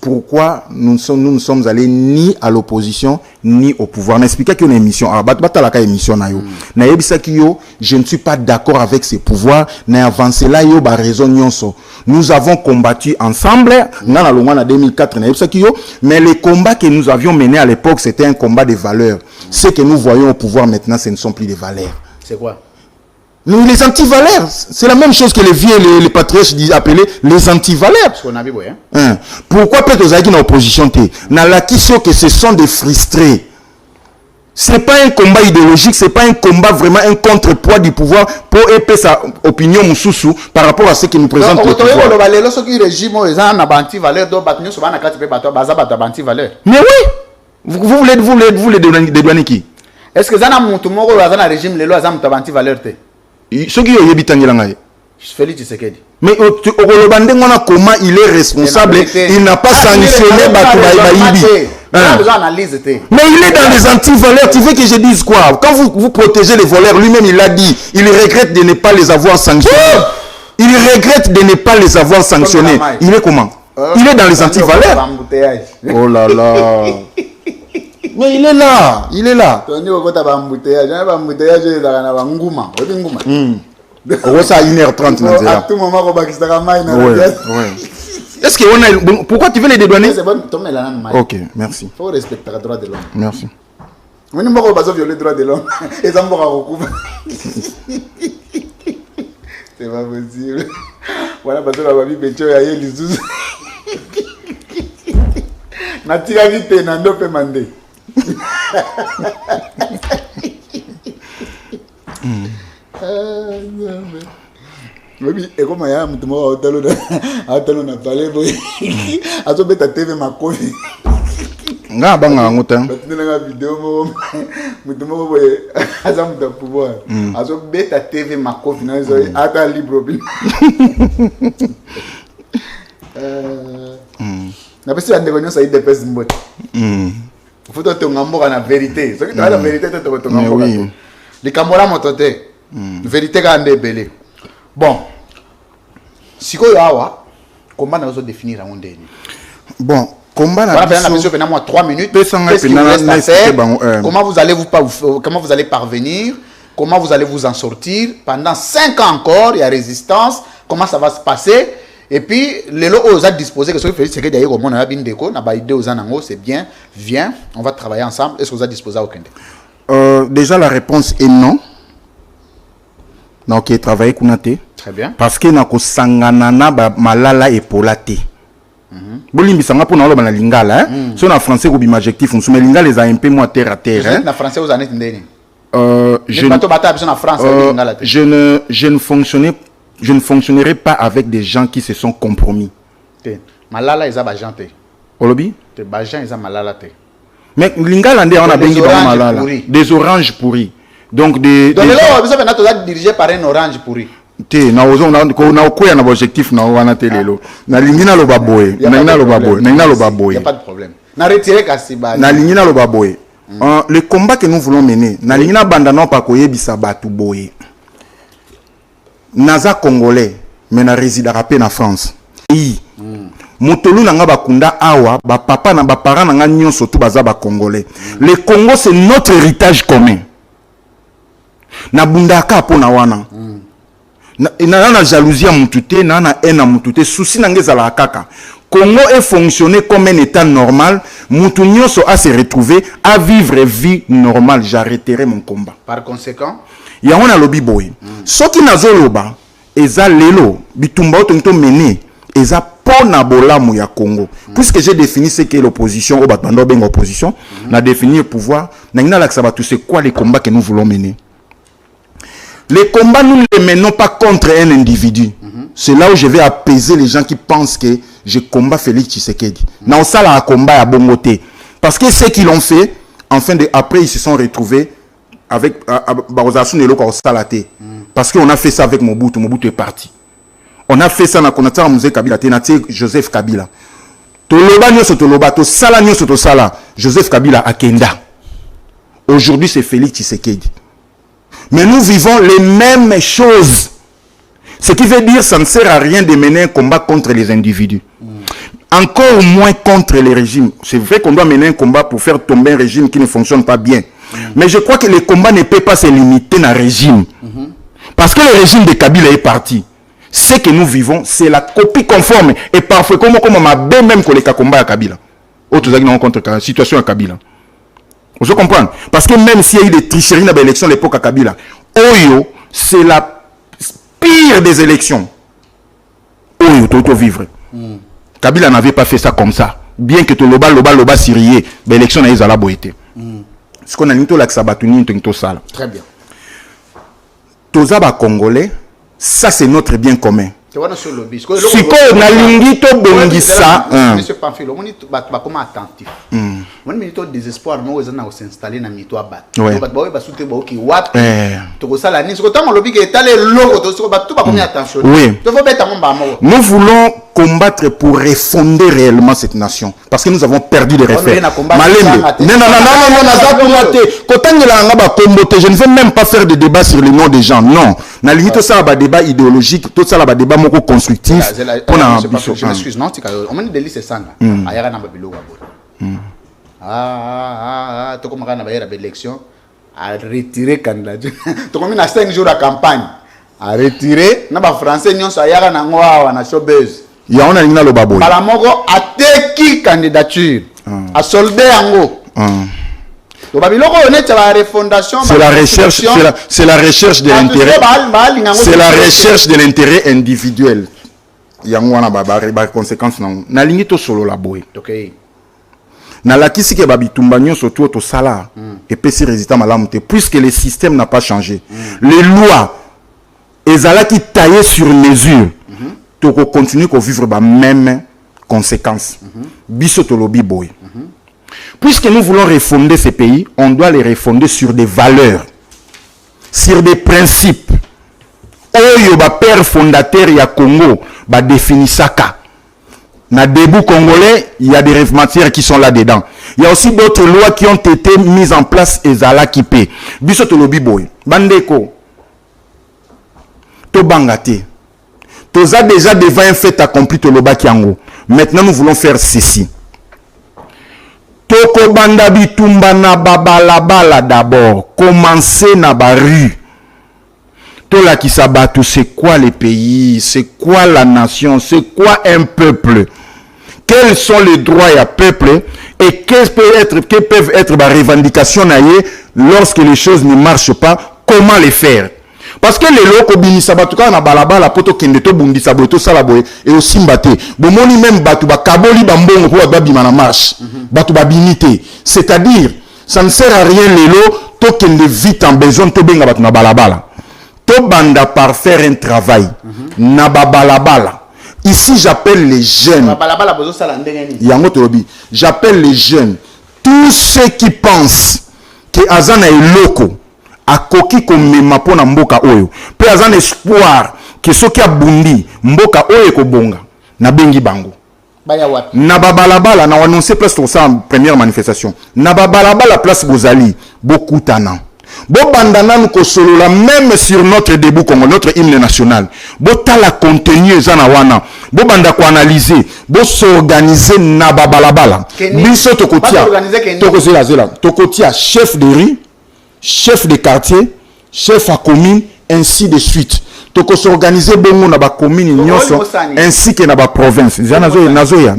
pourquoi nous ne sommes allés ni à l'opposition ni au pouvoir. N'expliquer qu'il y a une émission. Je ne suis pas d'accord avec ces pouvoirs. Nous avons combattu ensemble. En 2004, mais les combats que nous avions menés à l'époque, c'était un combat de valeurs. Ce que nous voyons au pouvoir maintenant, ce ne sont plus des valeurs. C'est quoi? Les anti-valeurs, c'est la même chose que les vieux et les patriotes appelaient les anti-valeurs. Pourquoi peut-être vous avez une opposition? Dans la question que ce sont des frustrés. Ce n'est pas un combat idéologique, ce n'est pas un combat vraiment un contrepoids du pouvoir pour épaisser sa opinion moussoussou par rapport à ce que nous présente le pouvoir. Mais oui, vous voulez dédouaner qui? Est-ce que Zana Moutoumoro a un régime les lois anti-valeur? Ce qui est bitangilangaï. Félix Tshisekedi. Mais comment il est responsable? Il n'a pas sanctionné Batoubaïbaïbi. Mais il est dans les anti-valeurs. Tu veux que je dise quoi? Quand vous protégez les voleurs, lui-même il a dit, il regrette de ne pas les avoir sanctionnés. Il regrette de ne pas les avoir sanctionnés. Il est comment? Il est dans les antivaleurs. Oh là là. Mais il est là. Il est là. Ça à 1h30. À tout moment, on va est-ce qu'on a... Pourquoi tu veux les dédouaner? Ok, merci. Il faut respecter le droit de l'homme. Merci. On ne peut pas violer le droit de l'homme. Et ça me va recouvrir. C'est pas possible. Voilà, parce que la famille Pécho a eu les sous. Natika vite, Nando peut demander. Oui, et comme il y a un mot à talon à parler, à ce bête à TV ma coffee. Nga banga ngota. Batina vidéo mutumo azam da pouvoir. À ce bête à TV ma coffee na zo ata libre bin. Na pesi ande konyo sa ide pesi mbote. Faut te ngamboka na vérité. Ce qui la vérité te to ngamboka. Les camola motote. Vérité ka ande belé. Bon, si vous comment vous définir un monde? Bon, combat la mission 3 minutes. Comment vous allez parvenir? Comment vous allez vous en sortir? Pendant 5 ans encore, il y a résistance. Comment ça va se passer? Et puis, les lots aux a disposé que ce que c'est que d'ailleurs au monde a bien déco, n'a pas idée aux anangos, c'est bien, viens, on va travailler ensemble. Est-ce que vous avez disposé à aucun? Déjà la réponse est non. Donc, travailler kunate. Très bien. Parce que na ko sanganana ba malala et polate. Bolimbi sanga pour na lo ba lingala hein. So na français ko bimajectif on soumet lingala les a un peu moins terre à terre hein. Na français vous en êtes ndeni. Je ne fonctionnerai pas avec des gens qui se sont compromis. Malala ils a ba janté. Olobi? Te ba gens ils a malala te. Mais lingala ndé on a bengi ba malala. Des oranges pourris. Donc des là vous avez dirigé par un orange pourri. Té na ozo na ko ya na objectif na wana té lelo. Na lingina lo baboy. Na lingina lo baboy. Na lingina lo baboy. Il y a pas de problème. Na retirer Kasiba. Na lingina lo baboy. Le combat que nous voulons mener, na lingina banda non pa koyebisa batu boye. Naza congolais mais na résidera pe na France. Motolu nanga bakunda awa ba papa na ba parents nanga nyonso tout baza ba congolais. Le Congo c'est notre héritage commun. Na bundaka po na wana. Na jalousie à mutute, na haine à mutute, souci n'angezala kaka. Congo est fonctionné comme un état normal, Moutounio a se retrouvé à vivre vie normale. J'arrêterai mon combat. Par conséquent, il y a un lobby boy. Ce qui n'a zoloba, eza lelo, bitumba otonto mené, eza pona bola mouya Congo. Puisque j'ai défini ce qu'est l'opposition, au batando ben opposition, n'a défini le pouvoir, n'a l'axabatu, c'est quoi les combats que nous voulons mener. Les combats, nous ne les menons pas contre un individu. C'est là où je vais apaiser les gens qui pensent que je combats Félix Tshisekedi. Non, ça là, un combat à bon côté. Parce que ce qu'ils ont fait, après, ils se sont retrouvés avec Barozasun et Loko Salaté. Parce qu'on a fait ça avec Mobutu. Mobutu est parti. On a fait ça dans le musée Kabila, Joseph Kabila. Toloba nyoso toloba, to sala nyoso to sala. Joseph Kabila à Kenda. Aujourd'hui, c'est Félix Tshisekedi. Mais nous vivons les mêmes choses. Ce qui veut dire que ça ne sert à rien de mener un combat contre les individus. Encore moins contre les régimes. C'est vrai qu'on doit mener un combat pour faire tomber un régime qui ne fonctionne pas bien. Mais je crois que le combat ne peut pas se limiter à un régime. Parce que le régime de Kabila est parti. Ce que nous vivons, c'est la copie conforme. Et parfois, comme on m'a bien même que les combats à Kabila. Autres contre la situation à Kabila. Vous comprenez? Parce que même s'il y a eu des tricheries dans l'élection à l'époque à Kabila, Oyo, c'est la pire des élections. Oyo, tout vivre. Kabila n'avait pas fait ça comme ça. Bien que tout loba syrié, l'élection n'a pas été. Ce qu'on a dit, c'est très bien. Tozaba Congolais, ça c'est notre bien commun. Si on a l'ingito bengisa. Monsieur Pamphile, on est attentif. mon milito désespoir mo ezana s'installer na mito abat Ouais. ba ba souté ba ki wapi Eh. to ko sala ni so tant lobby que étaler logo to so ba tout ba combien attention Oui. to faut beta mon ba mo Nous voulons combattre pour refonder réellement cette nation. Parce que nous avons perdu les repères. Malembe. Non, je ne veux même pas faire de débat sur les noms des gens. Non. Na limite, tout ça, un débat idéologique, tout ça, un débat moko constructif. Je m'excuse, non, on m'a dit délit c'est ça. Ayara na babilo to comme na ba élection à retirer candidature. To comme na 5 jours à campagne. À retirer na ba français nyonso ayara na ngwa na showbiz. Ya on a lingna lo baboy. Bala moko ateki candidature. A solder yango. To babiloko honnête la refondation. C'est la recherche, c'est la recherche de l'intérêt. C'est la recherche de l'intérêt individuel. Yango wana ba conséquences na lingi to solo la boy. OK. Na la kisi ke babitumba nyonso to to sala et puis ces résultats malamu te puisque le système n'a pas changé. Les lois ezala qui taillées sur mesure. To ko continue ko vivre ba même conséquences. Biso to lobi boy. Puisque nous voulons refonder ces pays, on doit les refonder sur des valeurs, sur des principes. Oyo ba père fondateur ya Congo ba définissaka. Na début congolais, il y a des matières qui sont là-dedans. Il y a aussi d'autres lois qui ont été mises en place et zala kipé. Biso to lobi boy. Bandeko. To bangate. Toza déjà devant un fait accompli to loba kiango. Maintenant nous voulons faire ceci. Toko banda bitumba na babalabala d'abord. Commencer na ba rue. Tola qui s'abattu, c'est quoi les pays? C'est quoi la nation? C'est quoi un peuple? Quels sont les droits à peuple? Et quelles peuvent être les revendications lorsque les choses ne marchent pas? Comment les faire? Parce que les locaux binisa batuka na balabala poto kende to bundisa boto salaboy et aussi mbate bomoni même batu ba kaboli bambongo pour ba bima na marche batu ba binité, c'est-à-dire ça ne sert à rien les lots to kende vite en besoin to benga batu na balabala to banda par faire un travail na balabala. Ici j'appelle les jeunes yango tolobi, j'appelle les jeunes, tous ceux qui pensent que azana est locaux a koki komema pona mboka oyo pe azan espoir que soki abundi mboka oyo ko bonga na bengi bango baya wapi na babalabala na annoncer place pour ça en première manifestation na babalabala place bozali bokutana bo bandana nous ko solola même sur notre début Congo, notre hymne national bo tala contenu ezana wana bo banda ko analyser bo s'organiser na babalabala biso tokotia tokozela zela tokotia chef de rue, chef de quartier, chef à commune, ainsi de suite. Donc on s'organise bongo na ba commune nyonso ainsi que na ba province. Nazoya.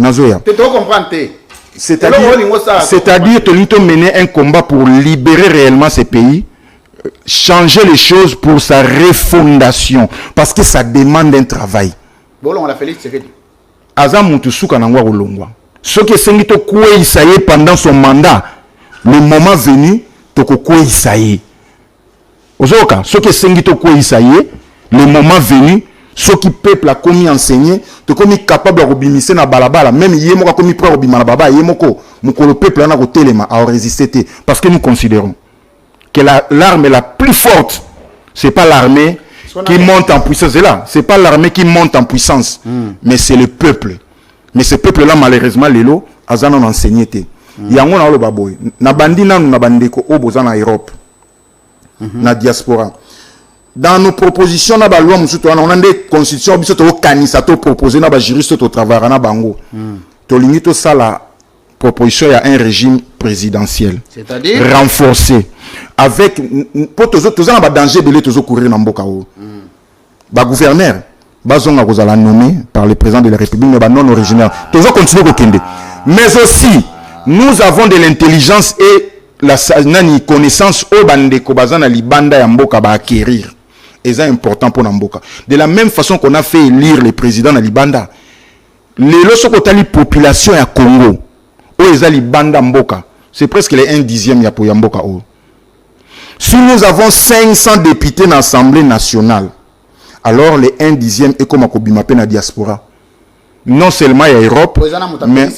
C'est-à-dire que nous mener un combat pour libérer réellement ces pays, changer les choses pour sa refondation parce que ça demande un travail. Bon, on l'a fait Azamuntu suka na ngwa olongwa. Ce que sengito kwe isaye pendant son mandat, le moment venu toko kwe isaye. Ozoka, ce que sengito kwe isaye, le moment venu, ce qui peuple a commis enseigné, toko mi capable de rebimisser na balabala, même yemo ka commis pro robima na baba, yemoko, moko le peuple na ko telema a résister parce que nous considérons que l'arme la plus forte, c'est pas l'armée qui monte en puissance, c'est pas l'armée qui monte en puissance, mais c'est le peuple. Mais ce peuple-là, malheureusement, les lots, ils ont enseigné. Yango na lo baboy. Na bandi nanu na bandeko oboza na Europe. Na diaspora. Dans nos propositions na ba loi musuto on a des constitutions biso to kanisa to proposer na ba juriste to travailler na bango. To lingi to sala proposition ya un régime présidentiel. C'est-à-dire renforcé avec pour tous na ba danger belé to courir na mboka o. Ba gouverneur bazonga kozala nommé par le président de la République mais ba non originaire. Toujours continuer ko kende. Mais aussi nous avons de l'intelligence et la connaissance au bandeko bazana libanda ya mboka ba acquérir. Et c'est important pour Namboka. De la même façon qu'on a fait élire les présidents na libanda. Les losokotali population ya Congo. O ezali banda mboka. C'est presque les 1/10 ya pour Yamboka o. Si nous avons 500 députés dans l'Assemblée nationale, alors les 1/10 est comme Akobima pe na diaspora. non seulement en Europe, mais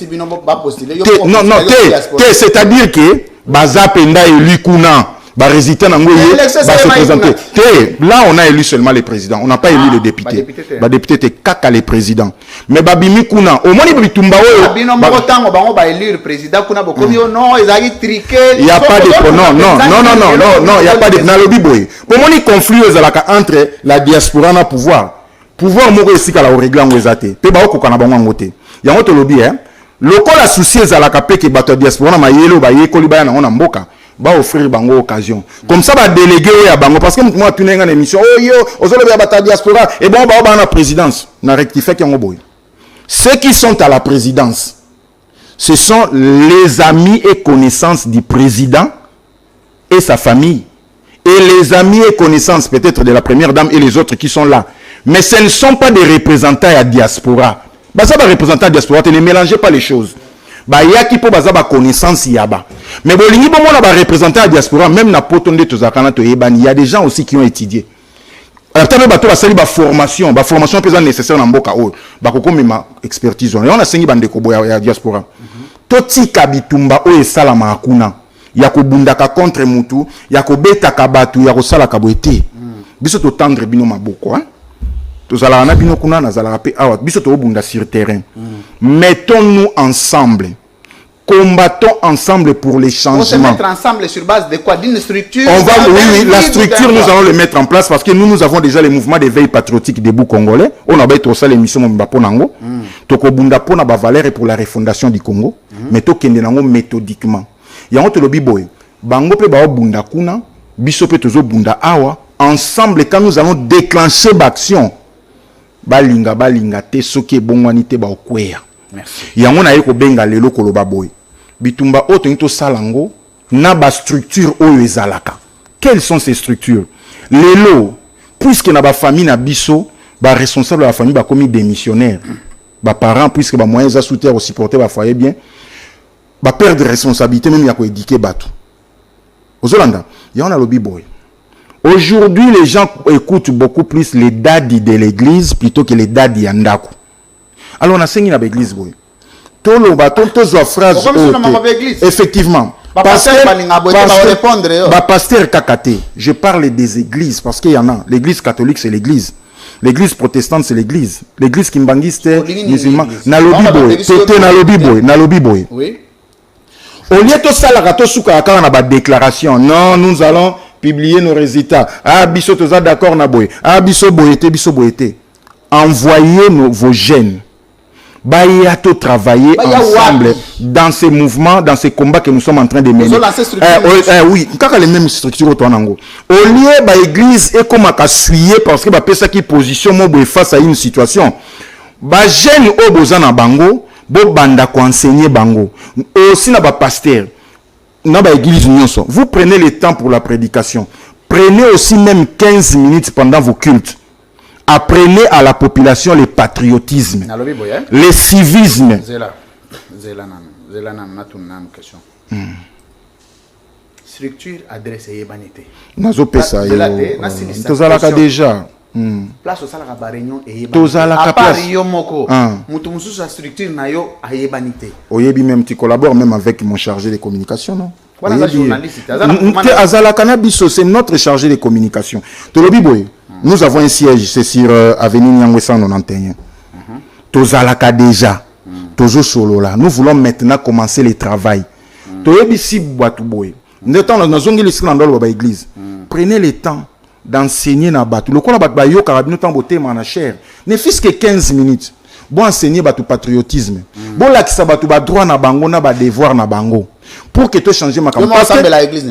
c'est-à-dire que Baza Penda élu Kuna, résident dans se présenter. Là, on a élu seulement les présidents. On n'a pas élu les députés. Les députés étaient caca les présidents. Mais Babimi Kuna, au moins il y a pas de non, il n'y a pas de nalobi. Pour moi, il conflit entre la diaspora et le pouvoir. Pouvoir moko esika la régler en wezate. Pe ba ko kana bango ngote. Ya ngoto lobi lokola souci ezalaka pe ke bato diaspora na mayelo ba yekoli ba na ngona mboka. Ba offrir bango occasion. Comme ça ba déléguer ya bango parce que moi tu n'enga émission oh yo ozolobi ya bato diaspora et bon ba na présidence na rectifier ki ngo boy. Ceux qui sont à la présidence ce sont les amis et connaissances du président et sa famille et les amis et connaissances peut-être de la première dame et les autres qui sont là. Mais ce ne sont pas des représentants à la diaspora. Ça va représenter la diaspora, ne mélangez pas les choses. Il y a qui peut avoir connaissance yaba. Mais il y a des représentants à la diaspora, même na potonde il y a des gens aussi qui ont étudié. La formation, la formation est nécessaire dans Mboka o. Ba ko ma expertise. Et on a sengi bande ko boya ya diaspora. Toti kabitumba o esalama akuna. Ya ko bundaka contre mutu, ya ko beta kabatu, ya ko sala kaboete. Biso to tendre bino maboko hein. Sur terrain. Mettons-nous ensemble. Combattons ensemble pour les changements. On se mettre ensemble sur base de quoi? D'une structure? Oui, la structure, nous allons le mettre en place parce que nous avons déjà les mouvements d'éveil patriotique debout congolais. On a fait ça l'émission Mbaponango. Toko bunda pona ba valeur pour la refondation du Congo. Mais to kende nango méthodiquement. Yango to lobi boy. Bango pe ba bunda kuna, biso pe tozo bunda awa. Ensemble, quand nous allons déclencher l'action, balinga te soki bongwani te ba okweya. Merci. Yango na yeko benga lelo koloba boy. Bitumba oto nito salango na ba structure oyo ezalaka. Quelles sont ces structures? Lelo puisque na ba famille na biso, ba responsable de la famille ba commis démissionnaire. Ba parents puisque ba moyens za soutenir au supporter ba foyer bien. Ba perdre responsabilité même ya ko éduquer bato. Ozolanda, yango na lobi boy. Aujourd'hui, les gens écoutent beaucoup plus les dadis de l'église plutôt que les dadis yandako. Alors, on a saigné dans l'église. Effectivement. Pasteur Kakate, je parle des églises parce qu'il y en a. L'église catholique, c'est l'église. L'église protestante, c'est l'église. L'église kimbangiste, musulman. Nalobi boy. Oui. Au lieu de ça, la déclaration. Non, nous allons publier nos résultats. Ah, biso toza d'accord na boy. Ah, biso boyete. Envoyez vos jeunes. Bayato travailler ensemble dans ces mouvements, dans ces combats que nous sommes en train de mener. Oui, quand les mêmes structures au Nango. Au lieu ba église et comme à suyer parce que ba pesa qui position mo face à une situation. Ba jeunes au bozana bango, bo banda ko enseigner bango. Aussi na ba pasteur. Vous prenez le temps pour la prédication. Prenez aussi même 15 minutes pendant vos cultes. Apprenez à la population le patriotisme, le civisme. Structure adresse Yebanité. Nazo pesa yo. Déjà. Place au salaire à réunion et à part Yomoko. Mutumu sa structure na yo a Yebanité. Oyebi même tu collabores même avec mon chargé de communication non? Voilà journaliste. C'est notre chargé de communication. Tolobi boy. Nous avons un siège, c'est sur Avenue Nyangwe 191. Tozalaka déjà. Tozo solo là. Nous voulons maintenant commencer le travail. Toyebi si boatu boy. Nous avons l'église. Prenez le temps d'enseigner na batu. Le kola batu ba yo karabino temps boté mana cher. Ne fût-ce que 15 minutes. Bon enseigner batu patriotisme. Bon la kisa batu ba droit na bango na ba devoir na bango. Pour que tu changes ma campagne. Comment ça la église?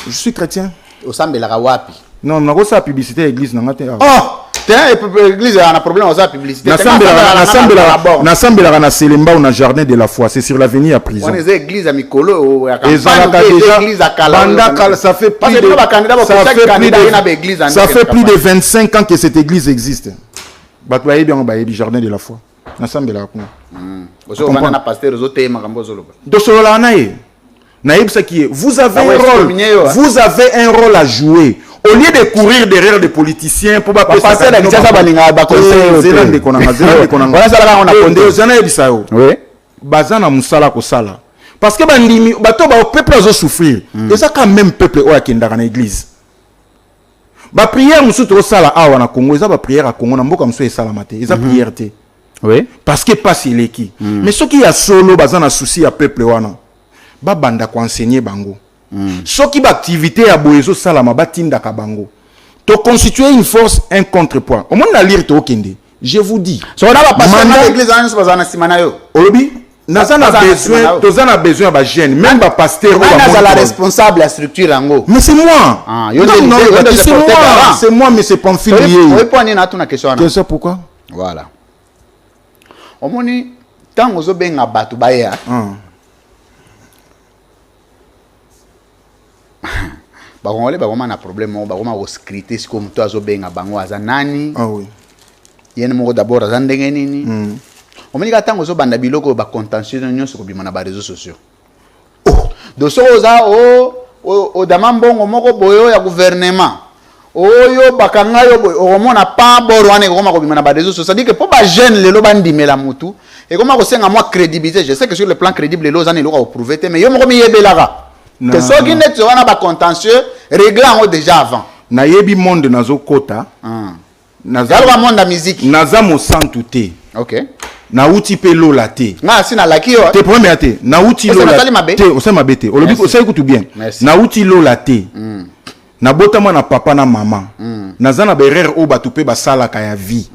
Je suis chrétien. Au sambe la wapi. Non, on a reçu la publicité à l'église. Oh! L'église a un problème avec la publicité. Nassemble la Selemba ou na jardin de la foi. C'est sur l'avenue à prison. On est église à Mikolo. Ça fait plus de 25 ans que cette église existe. Batouaye bien au jardin de la foi. Nassemble la vous avez un rôle à jouer au lieu de courir derrière des politiciens pour passer la Kinshasa balinga ba conseil Zélande konanga voilà ça là on a condé zana bisayo oui bazana musala ko sala parce que bandimi bato ba peuple azo souffrir et ça quand même peuple o akendaka na église ba prière musu to sala awa na Congo eza ba prière à Congo na mboka musu esala maté eza prière té oui parce que pas il est qui mais ce qui a solo bazana souci à peuple wana ba banda ko enseigner bango ce qui ba activité ya boyezo sala mabatinda ka bango to constituer une force un contrepoids au monde na lire to okende je vous dis so on va passer dans l'église en bazana simana yo obi nazana besoin tozana besoin ba jeune même ba pasteur ou ba la responsable la structure yango mais c'est moi non c'est moi mais c'est Pamphile oui point ni na tuna question na c'est pourquoi voilà omoni tango zo benga batu baya bakongole bakoma na problème bakoma ko scripter siko muto azo benga bango aza nani oui yene moko d'abord aza ndenge nini omoni ka tango zo banda biloko ba contentieux nyonso ko bima na ba réseaux sociaux do so oza o dama mbongo moko boyo ya gouvernement oyo bakanga yo boyo omona pa borwane ko koma ko bima na ba réseaux sociaux ça dit que pour ba jeune lelo bandimela mutu et comment ko senga moi crédibilité je sais que sur le plan crédible lelo zani lo ko prouver mais yo moko mi yebelaka que ceux qui net wana ba contentieux réglant déjà avant na yebi monde nazo kota nazalo monde la musique naza mo santu te OK na uti pe lola te na sina laki yo te premier te na uti lola te o sema bete o lobi ko sai kutu bien na uti lola te na botama na papa na maman naza na berere o batu pe basala ka ya vie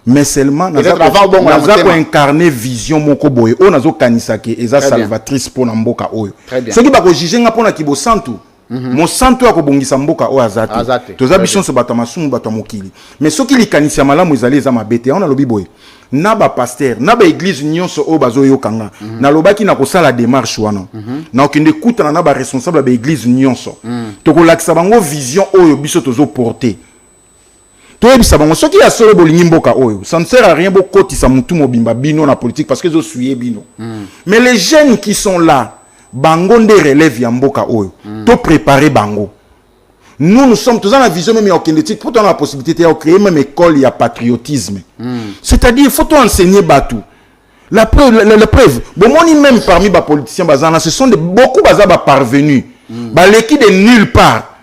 mais seulement naza ko incarner vision moko boye o nazo kanisa ke eza salvatrice pour na mboka oyo soki ba ko juger nga pona kibo santu mon santo akobongisa mboka o azate toza biso so batama sumu batama mokili mais soki likanisi malamu ezali eza mabete on a lobi boye na ba pasteur na ba église nyonso o bazo yokanga na lobaki na kosala démarche wana na okende kutana na ba responsable ba église nyonso to ko lakisa bango vision oyo biso tozo porter to ebisa bango soki ya solo bolingi mboka oyo ça ne sert à rien bokotisa mutu mobimba bino na politique parce que zo suyer bino mais les jeunes qui sont là bango nde relève ya mboka oyo to préparer bango nous sommes tous dans la vision même okendétique pour la possibilité de créer même école ya patriotisme c'est-à-dire il faut enseigner batou la preuve bon moni même parmi les politiciens bazana ce sont beaucoup bazaba parvenus baleki de nulle part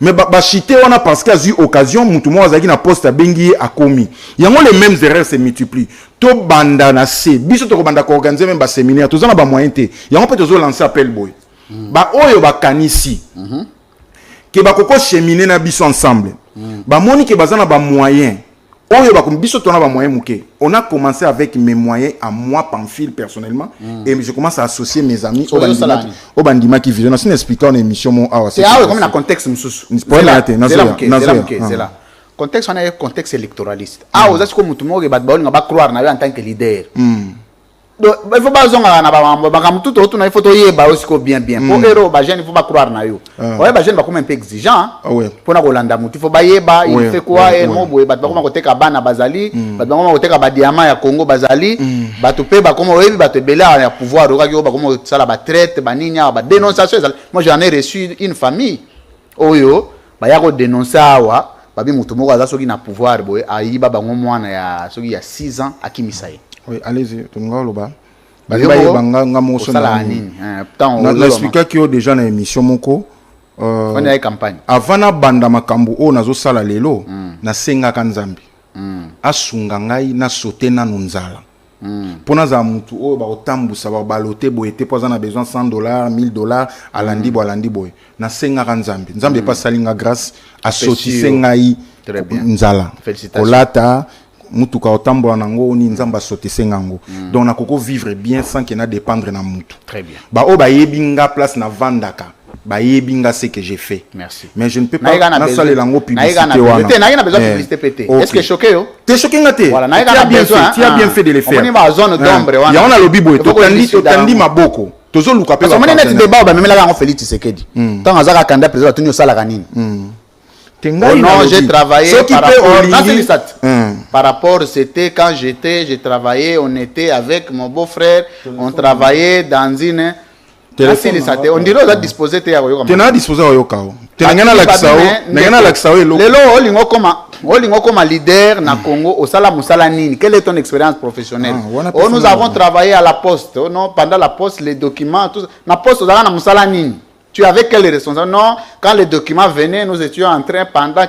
mais ba chité on a parce qu'il y a eu occasion mutu mo azaki na poste à bengi a commis yango les mêmes erreurs se multiplient to banda na se biso to banda ko organiser même ba séminaire tous na ba moyen té yango peut to lancer appel boy ba oyo ba kanisi que ba koko cheminer na biso ensemble ba moni que bazana ba moyen oyo ba biso to na ba moyen muke on a commencé avec mes moyens à moi Pamphile personnellement et je commence à associer mes amis au bandima qui vision c'est expliquant une émission mon c'est comme dans contexte mususu c'est là contexte on a un contexte électoraliste aux est-ce que mutu mo ba ba croire na en tant que leader donc il faut pas zonga na ba mutu to na il faut to yeba aussi ko bien pour héros ba jeune il faut pas croire na yo ouais ba jeune ba comme un peu exigeant pour na kolanda mutu il faut ba yeba il fait quoi et mo boye ba comme ko teka bana bazali ba comme ko teka ba diamant ya Congo bazali ba to pe ba comme oyebi ba to bela ya pouvoir oka yo ba comme ça la ba traite ba ninya ba dénonciation moi j'en ai reçu une famille oyo ba ya ko dénoncer awa babi mutu moko aza soki na pouvoir boye ayiba bango mwana ya soki ya 6 ans akimisaye. Oui, allez-y, tu m'as loba. Je explique que déjà dans l'émission moko on a une campagne avant na banda makambu o nazo sala lelo na senga kanzambi asunga ngai na sauter na nunzala pona za mutu o ba otambusa ba balote boyete poza na besoin $100 $1000 alandi boy na senga kanzambi nzambe pas salinga grâce a sauter sengai nzala kolata mutuka otambola nango ni nzamba sotese ngango donc na koko vivre bien sans qu'il na dépendre na mutu très bien ba o ba yebinga place na vandaka ba yebinga ce que j'ai fait merci mais je ne peux pas na saler lango publicité wana na besoin de publicité pété est-ce que choqué yo t'es choqué ngate voilà tu as bien fait de le faire on est ba zone d'ombre wana ya on a lobi boy to tandi maboko tozo luka pe ba parce que on est débat ba memela ngo Félix Tshisekedi tant azaka candidat président tunyo sala kanini non, j'ai travaillé par rapport, c'était quand j'ai travaillé, on était avec mon beau-frère, on travaillait dans une... On dirait que disposé te ya koyoka. Tu n'as disposé à Yokao. Tu n'as rien à l'accès. N'as l'accès au lelo olingo comme leader na Congo au sala musala nini. Quelle est ton expérience professionnelle? Nous avons travaillé à la poste. Non, pendant la poste les documents tout na poste za na musala nini. Tu avais quelle responsabilité? Non, quand les documents venaient, nous étions en train pendant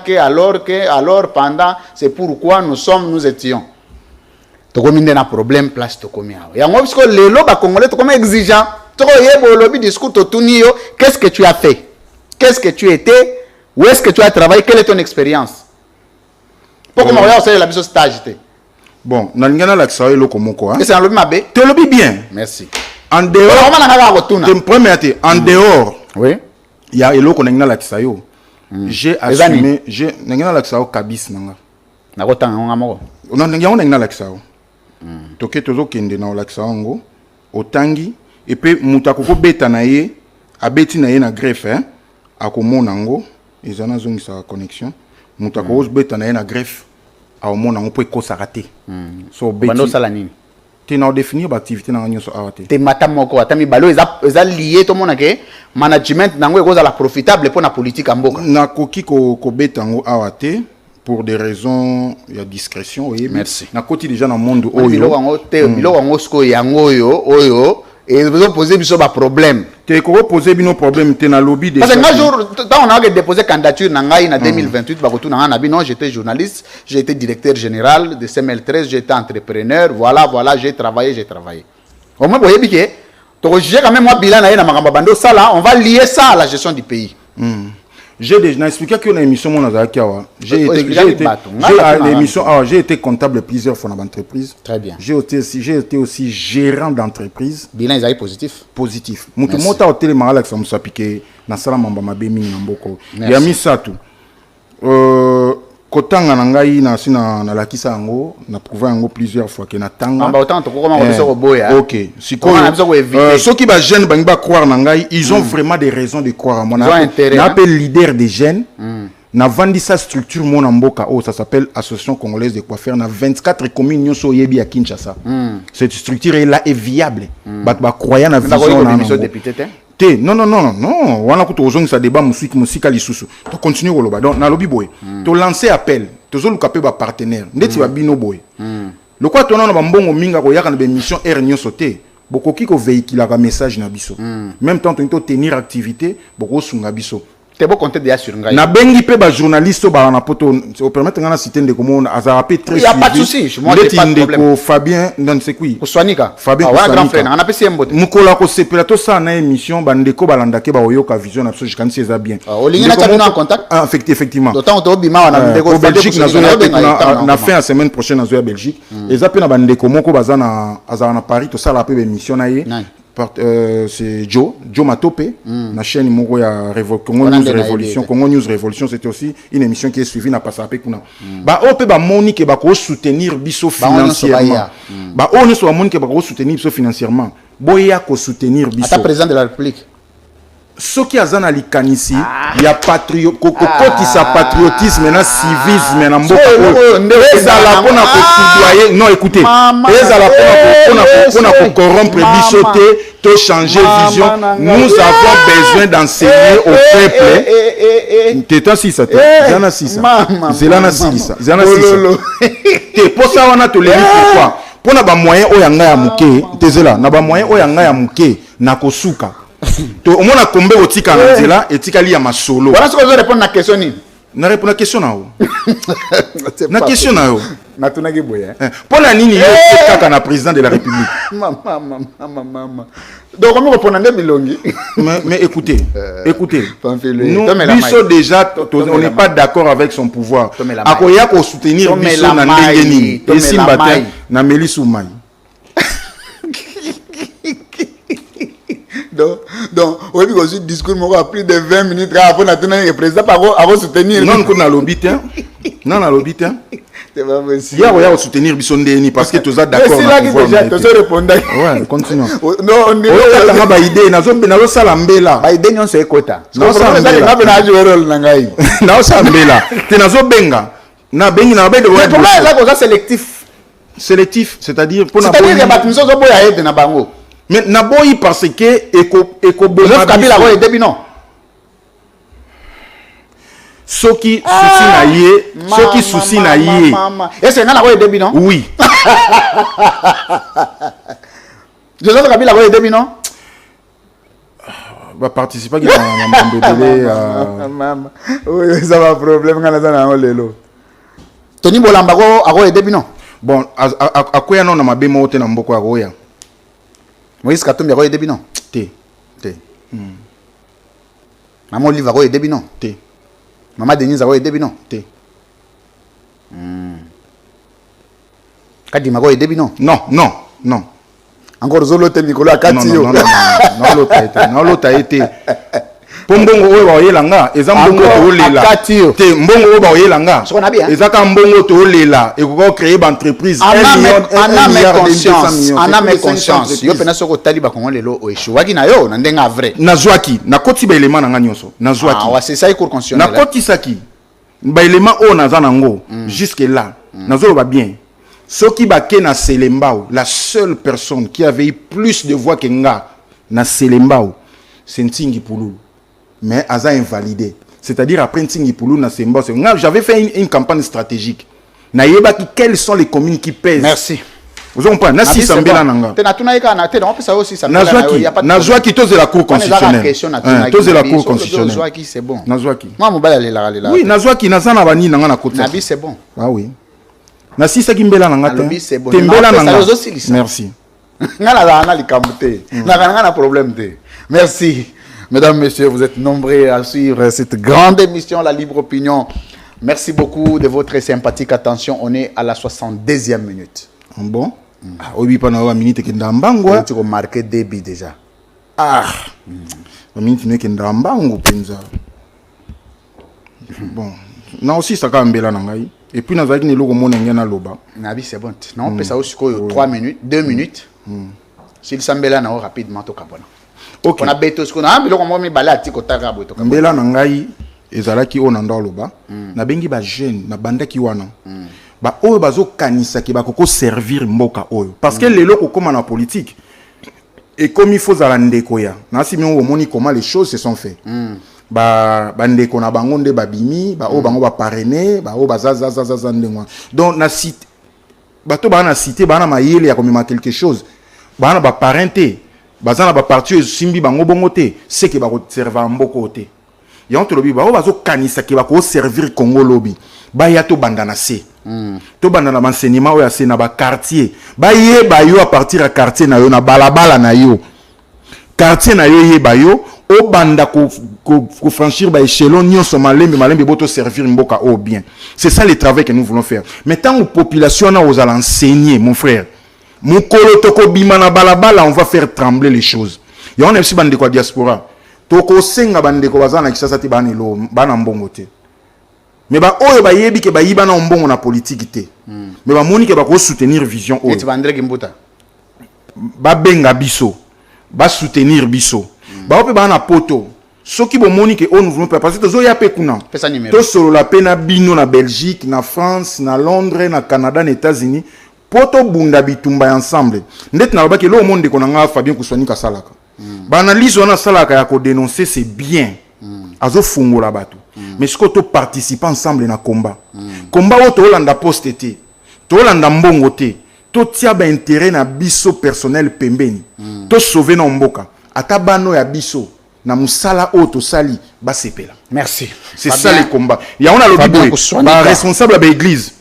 c'est pourquoi nous étions. Tokominde na problème place tokomi awa. Yango parce que lelo ba congolais tokomi exigeant. Toko yebo lobby discours totunio, qu'est-ce que tu as fait? Qu'est-ce que tu étais? Où est-ce que tu as travaillé? Quelle est ton expérience? Pourquoi on va la biso stage té? Bon, nalingana la xawe lo komoko hein. C'est un lobby mabé. Tu lobby bien. Merci. En dehors. En dehors. Oui. Il y a eloko nalingana la xayo. J'ai assumé, nalingana la xayo kabis nanga. Na kotanga ngamo. Non nalingana la xayo. Toke tozo kende na la xayo otangi et puis mutakoko beta na ye abeti na ye na greffe hein akomona ngo ezana zongi sa connexion mutakoko beta na ye na greffe akomona ngo po ekosa raté so beti bando sala nini te na définir ba activité na nyoso araté te matamoko atami balo eza lié to mona ke management nango ekoza la profitable pour na politique amboka na koki ko beta ngo araté pour des raisons de discrétion oui merci na koti déjà dans monde oyo bilo ngo sko yango oyo et vous avez posé un problème. Tu as posé un problème, tu as lobby de. Parce que un jour, quand on a déposé candidature en 2028, non, j'étais journaliste, j'ai été directeur général de CML13, j'étais entrepreneur, voilà, j'ai travaillé. Au moins, vous voyez bien, quand même, moi, bilan, on va lier ça à la gestion du pays. J'ai déjà expliqué que l'émission j'ai été comptable plusieurs fois dans l'entreprise. Très bien. J'ai été aussi gérant d'entreprise. Bilan est positif. Positif. Mota hotel marala ça me piqué na sala mamba mabemi ngamboko. Il a mis ça tout. Kotanga nangai na sina na lakisa ngo na prouvé ngo plusieurs fois que na tanga. Amba autant to comment on se boya. OK. Siko ceux qui ba jeune ba croire nangai, ils ont vraiment des raisons de croire à mon appel. Na appelle leader des jeunes. Na vandi sa structure mon mboka ça s'appelle Association congolaise de coiffeurs na 24 communes nyoso yebi à Kinshasa. Cette structure est là est viable. Ba croyant na vision na député non. On a coupé ça débat musique à l'issue. Tu continues au lobby. Donc, na lobby boy. Tu lancer appel. Tu as le partenaire. Ndeti va bino boy. Le quoi tu as un bon minga ko yaka na mission ernio sauté. Boko ki ko véhicule un message na biso. Même temps tu tenir activité, boko sunga biso. Tu beau compter déjà sur ngai. Na bengi pe ba journaliste ba na poto au permettre ngana citer de comment azarapé très. Il y a pas de souci, moi j'ai pas de problème. Fabien non c'est qui? Kuswanika. Fabien grand frère, on a passé un bote. Mukola ko sepelato ça na émission bandeko balandake ba oyoka vision absolue quand c'est ça bien. Olingi na tabina en contact? Effectivement. D'autant on bima na ndeko Belgique na fin la semaine prochaine na Belgique. Ezape na bandeko moko bazana azana Paris to ça la pe émission na ye. C'est Joe Matope, la chaîne Congo News Révolution, c'était aussi une émission qui est suivie n'a pas ça avec nous. Bah on peut Monique ba ko soutenir biso financièrement. Bah on soit Monique ba ko soutenir biso financièrement. Boya ko soutenir biso. À ta président de la République. Ce qui a zana likanisi, il y a patriotisme na civisme na mboka. Ezala pona ko soudoyer, non écoutez. Ezala pona ko corrompre bisoté, to changer vision. Nous avons besoin d'enseigner au peuple. T'étais si ça, zana si ça. Zelana si ça. Zana si ça. Te posa wana to le pourquoi? Pona ba moyen o yanga ya muke, tezela na ba moyen o yanga ya muke na kosuka. To au moins na combé otika na nzela etika li ya masolo. Voilà ce que je répondre na question ni. Na répondre na question na o. Na question na o. Na tunaki boya. Pour la nini yo kaka na président de la République. Mama. Donc comment répondre à Milongi? Mais écoutez. Nous biso déjà on n'est pas d'accord avec son pouvoir. Akoya ko soutenir biso na ndengeni. Ici matin na Melisu Mai. Donc, on dit que discours a plus de 20 minutes avant le président avant soutenir. Non, on a l'obité. Non, on a l'obité. C'est pas possible. Il y a soutenir Bissondéni parce que tu as d'accord. C'est là que déjà tu as répondu. Ouais, continue. Non, on est là. Ba idée, nazo salambela. Ba idée non c'est quota. Non, ça na jouer rôle nangai. Na salambela. Tu nazo benga. Na bengi na ba de. Mais pourquoi là comme ça sélectif? Sélectif, c'est-à-dire pour na. C'est-à-dire que batimiso zo boya aide na bango. Mais naboyi parce que Joseph Kabila a début non. Soki souci na ye, soki souci na ye. Et c'est un début non? Oui. Joseph Kabila a début non? Va participer à oui, ça va problème quand on a lelo. Tony Bolamba a début non? Bon, à quoi non na mabemo te na mboko agoya. Moïse Katumbi a début non? Te. Maman Olive a début non? Te. Maman Denise a début non? Te. Kadima a début non? Non. Encore Zolo te Nicolas Katio. Non, l'autre a été. Pombongo oyo yelanga ezambongo to lela te mbongo oyo yelanga ezaka mbongo to lela et ko créer une entreprise en âme conscience yo pena soko taliba kongo lelo o eshwaki na yo na ndenga vrai nazwaki na koti ba élément nanga nyonso nazwaki wa c'est ça cour constitutionnel na koti saki ba élément o naza nango jusque là nazolo ba bien soki ba ke na Selembao la seule personne qui avait eu plus de voix que nga na Selembao c'est Ntingi Pululu. Mais Aza invalidé. C'est-à-dire après Ntingi Pululu na Semba, j'avais fait une campagne stratégique. Naïeba quelles sont les communes qui pèsent. Merci. Vous comprenez? Nasi Sambela nanga. Nazwaki tous de la cour constitutionnelle. Tous de la cour constitutionnelle. Nazwaki c'est bon. Nazwaki. Moi mon bal la. Oui, Nazwaki nazana bani nanga na côté. Nabi c'est bon. Ah oui. Nasi Sakimbela nanga. Nabi c'est bon. Tembela nanga. Merci. Ngala na likamute. Na problème te. Merci. Mesdames, Messieurs, vous êtes nombreux à suivre cette grande émission, La Libre Opinion. Merci beaucoup de votre sympathique attention. On est à la 62e minute. Bon? Oui, pendant la minute qui est dans Bango. Tu as marqué débit déjà. La minute qui est dans Bango. Bon. Non, aussi, ça va mbela nangai. Et puis, nous avons dit que nous avons loba. Nabi, c'est bon. Non, on peut ça aussi 3 minutes, 2 minutes. S'il s'embella, nous rapidement au Cabana. Okay. On a beto ce qu'on a biloko mo mi bala ti ko taka boto ka mbela na ngai ezalaki o na ndoloba na bengi ba jeune na bandaki wana ba oyo bazo kanisa ki ba koko servir mboka oyo parce que lelo ko koma na politique et comme il faut za ndeko ya na simi on moni comment les choses se sont fait ba ndeko na bango nde babimi ba o bango ba parrainer ba o bazaza ndengwa donc na site bato ba na cité ba na mayele ya komema quelque chose ba na ba parenté bazana ba parti simbi bango bongote c'est que ba ko servir mboko te ya on te lobi ba o bazo kanisa ke ba ko servir Congo lobi ba ya to bandana se to bandana enseignement o ya se na ba quartier ba ye ba yo à partir à quartier na yo na balabala na yo quartier na yo ye ba yo o banda ko franchir ba échelon nyonso malembe boto servir mboka o bien c'est ça le travail que nous voulons faire mais tant que population na aux enseigner mon frère Mukolo toko bimana balabala, on va faire trembler les choses. Et on est aussi bande de diaspora. Toko senga bande ko bazana kisasa ti bani lo bana mbongo te. Mais ba oyo ba yebi ke ba yibana mbongo na politique te. Mais ba moni ke ba ko soutenir vision oyo. Et tu vandre kimbuta. Ba benga biso. Ba soutenir biso. Ba ope bana poto. Soki bo moni ke on nous parce que zo ya pe kuna. To solo la pe na bino na Belgique, na France, na Londres, na Canada, na États-Unis. Poto bunda bitumba ensemble ndet na babaki lo monde konanga Fabien Kuswanika salaka ba analyse wana salaka ya ko dénoncer c'est bien azo fungola bato mais ce que to participer ensemble na combat combat o to landa poste te to landa mbongo te to tia ba intérêt na biso personnel pembeni to sauver na mboka ata bano ya biso na musala o to sali ba sepela merci c'est ça le combat ya on a lobi ba responsable de l'église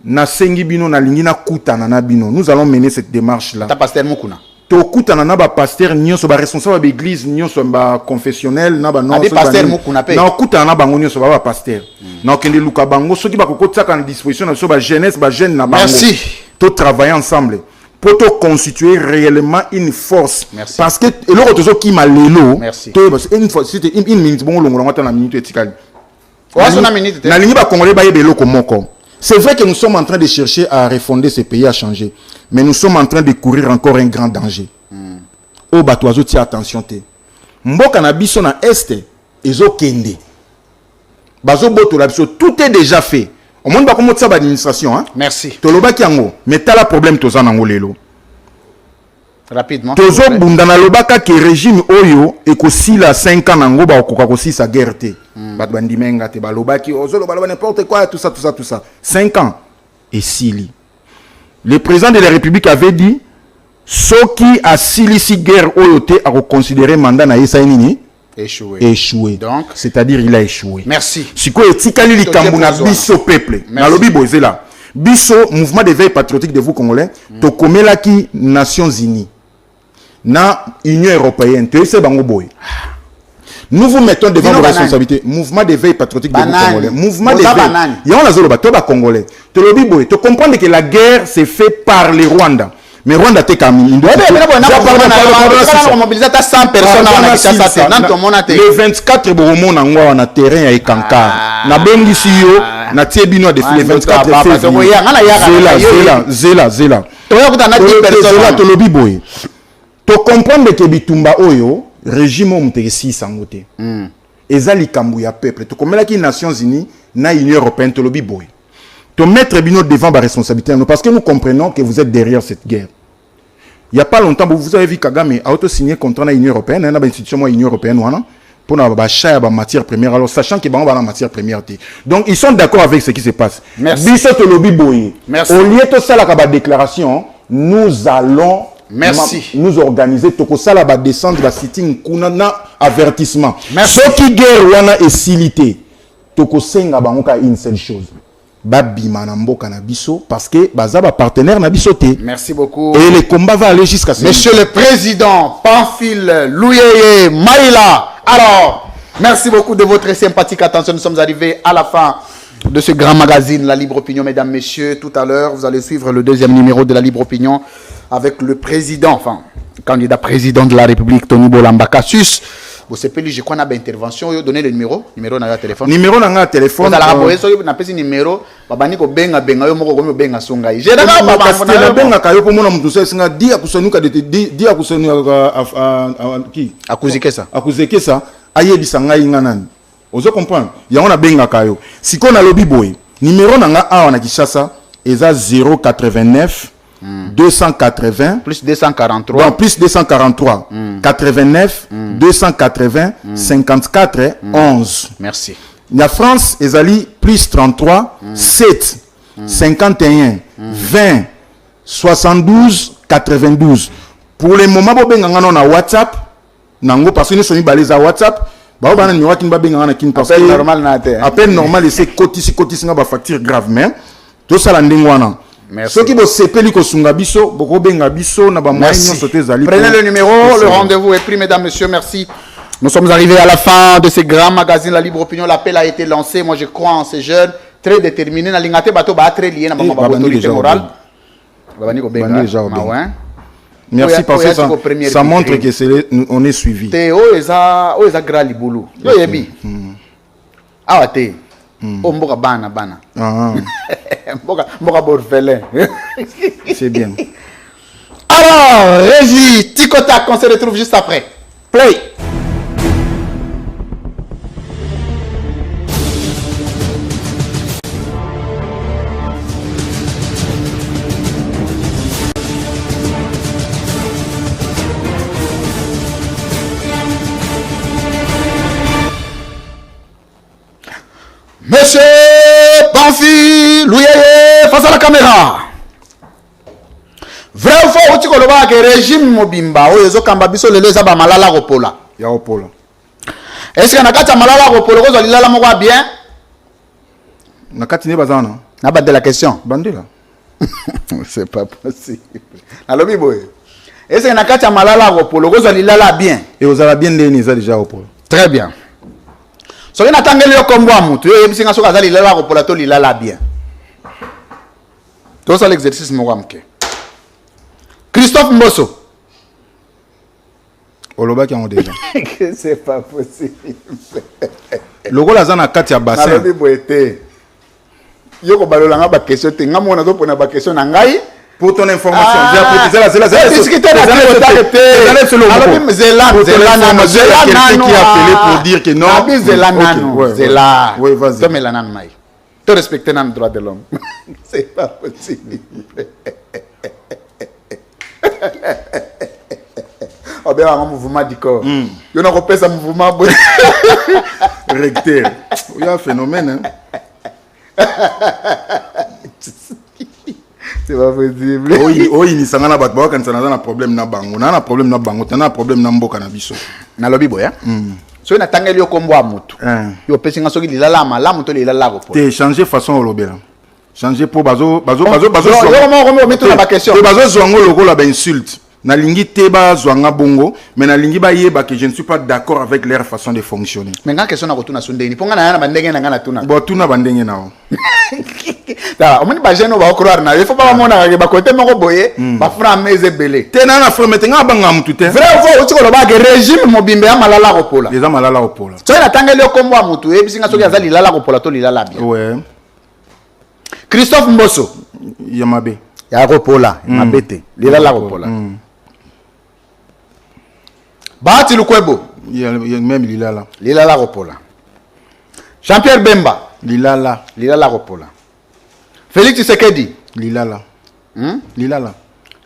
na sengi bino na lingina kutana na bino nous allons mener cette démarche là ta pasteur mukuna to kutana na ba pasteur nyonso ba responsable de l'église nyonso ba confessionnel na ba non so pasteur mukuna pe na kutana na bango nyonso ba pasteur na kende luka bango soki ba kokotsa kan disposition na so ba jeunesse ba jeune na bango merci to travailler ensemble pour te constituer réellement une force merci. Parce que et l'autre chose qui m'a lelo to une fois c'était une minute bon longo ngata na minute etikali na minute na lingi ba congolais ba yebelo komoko. C'est vrai que nous sommes en train de chercher à refonder ce pays, à changer. Mais nous sommes en train de courir encore un grand danger. Au batoizo tia attention te. Mboka na biso na este ezo kende. Bazo boto la biso tout est déjà fait. Au monde ba komo tsa ba administration hein. Merci. Toloba ki yango, mais t'as la problème toza nango lelo. Rapidement. Tozo bundana lobaka ke régime oyo ekosila 5 ans nango ba okoka kosisa guerre te. Bat bandimenga te balobaki ozo loba n'importe quoi tout ça. 5 ans et sili. Le président de la République avait dit soki asili si guerre oyo te a considérer mandat na yesa nini échoué. Donc c'est-à-dire il a échoué. Merci. Siko etikali likambo na biso peuple. Na lobi bozela. Biso mouvement d'éveil patriotique de vous Congolais to komelaki Nations Unies. Na Union européenne, nous vous mettons devant vos responsabilités. Mouvement d'éveil patriotique de vous Congolais. Mouvement d'éveil. Il y a un azoloba, toi Congolais. Tu comprends que la guerre s'est faite par les Rwandais. Mais Rwanda t'es comme il doit. Le 24 Boromon n'angwa na terrain à Kankar. Na bengisi yo na tiebino de le 24 février. Zela. Tolobi boy. Tu comprends que bitumba oyo régime omtesi sangote. Ezali kambu ya peuple. Tu comme la Nations Unies na Union européenne tolobi boy. Tu mettre bino devant la responsabilité parce que nous comprenons que vous êtes derrière cette guerre. Il y a pas longtemps vous avez vu Kagame a auto-signé contrat na Union européenne, na ba institution mo Union européenne wana pour na ba chaya ba matière première alors sachant que ba na matière première té. Donc ils sont d'accord avec ce qui se passe. Biso tolobi boy. Au lieu de ça la ba déclaration, nous allons nous organiser toko sala ba descendre la sitting kuna na avertissement. Ce qui guerre wana est silité. Toko senga bangoka une seule chose. Babima na mboka na biso parce que baza ba partenaire na biso té. Merci beaucoup. Et le combat va aller jusqu'à ce. Monsieur le Président Pamphile Louyeye Maïla. Alors, merci beaucoup de votre sympathique attention. Nous sommes arrivés à la fin de ce grand magazine La Libre Opinion, mesdames, messieurs. Tout à l'heure, vous allez suivre le deuxième numéro de La Libre Opinion avec le président, enfin, candidat président de la République, Tony Bolamba Cassius. Vous savez, je crois qu'on a une intervention. Vous donnez le numéro dans téléphone. Numéro dans le téléphone. Vous avez un numéro. Vous avez un benga benga. Vous avez un benga songa. J'ai un benga kayo pour mon amoutou. C'est un dia kusonu ka dia kusonu qui akuzike ça. Akuzike ça. Aye bisanga inganan. Ozo comprendre. Ya on a benga kayo. Si qu'on a lobby boy. Numéro nanga a on a Kinshasa. Eza 089 280 plus 243 non, plus 243 89 280 54 11. Merci. La France ezali plus 33 7 51 20 72 92. Pour le moment bo benga ngana na WhatsApp nango parce que nous sommes balés à WhatsApp ba ba na numéro kin ba benga na kin parce que normal na te appel normal et c'est cotisi nga ba facture grave mais tout ça la ndingwana. Merci. Prenez le numéro, le rendez-vous est pris, mesdames, messieurs, merci. Nous sommes arrivés à la fin de ce grand magazine La Libre Opinion. L'appel a été lancé. Moi, je crois en ces jeunes très déterminés. Merci parce que ça montre que on est suivi. Mboka bana. Mboka borfelin. C'est bien. Alors, Régie, Ticotac, on se retrouve juste après. Play. Monsieur Pamphile Louyeye, face à la caméra. Vrai ou faux, tu connais que régime mobimba, ou les okamba biso le leza ba malala ropola. Ya ropola. Est-ce que nakati malala ropola ko zali lala moko bien? Nakati ne bazana. Na bande la question. Bandela. C'est pas possible. Alobi boy. Est-ce que nakati malala ropola ko zali lala bien? Et vous avez bien les nisa déjà ropola. Très bien. So on attend le combo à mutu. Et si on a zali lala ropola to lala bien. Tout ça l'exercice moramke. Christophe Mbosso. Oloba qui ont déjà. C'est pas possible. Logo la zana kati ya bassin. Nalobi boete. Yo ko balola nga ba question te nga mona to pona ba question na ngai. Pour ton information, j'ai discuté avec Zélan qui a appelé pour dire que non. Zélan. Oui, vas-y. Tom Elanan Maï. Tu respectes le droit de l'homme. C'est pas possible. On bien un mouvement du corps. Il y a un mouvement. Recteur. Il y a un phénomène. C'est pas possible. Oui, ni sangana bat ba kan sana na problème na bango. Na problème na bango, na problème na mboka na biso. Na lobi boya. So na tangeli yo kombo amutu. Yo pesinga soki lilala malamu to lilala ko. Te changer façon olobela. Changer pour bazo. Yo mettre na ba question. Bazo zwango lokola ba insulte. Na lingi te ba zwanga bongo, mais na lingi ba yeba que je ne suis pas d'accord avec leur façon de fonctionner. Mais nga question na ko tuna sundeni. Ponga na bandenge na nga na tuna. Bo tuna bandenge nao. Ça, on ba jeune ba croire na. Il faut pas mona ba côté moko boye, ba fra meze belé. Te na fra metenga banga mutu te. Vrai fo o tiko lo ba régime mobimbe ya malala ko pola. Les malala ko pola. So na tangeli yo kombo mutu e bisinga soki azali lala ko pola to lilala bien. Ouais. Christophe Mbosso. Yamabe. Ya ko pola, mabete. Lilala ko pola. Bahati Lukwebo. Même Lilala. Lilala Ropola. Jean-Pierre Bemba. Lilala. Lilala Ropola. Félix Tshisekedi. Lilala. Lilala.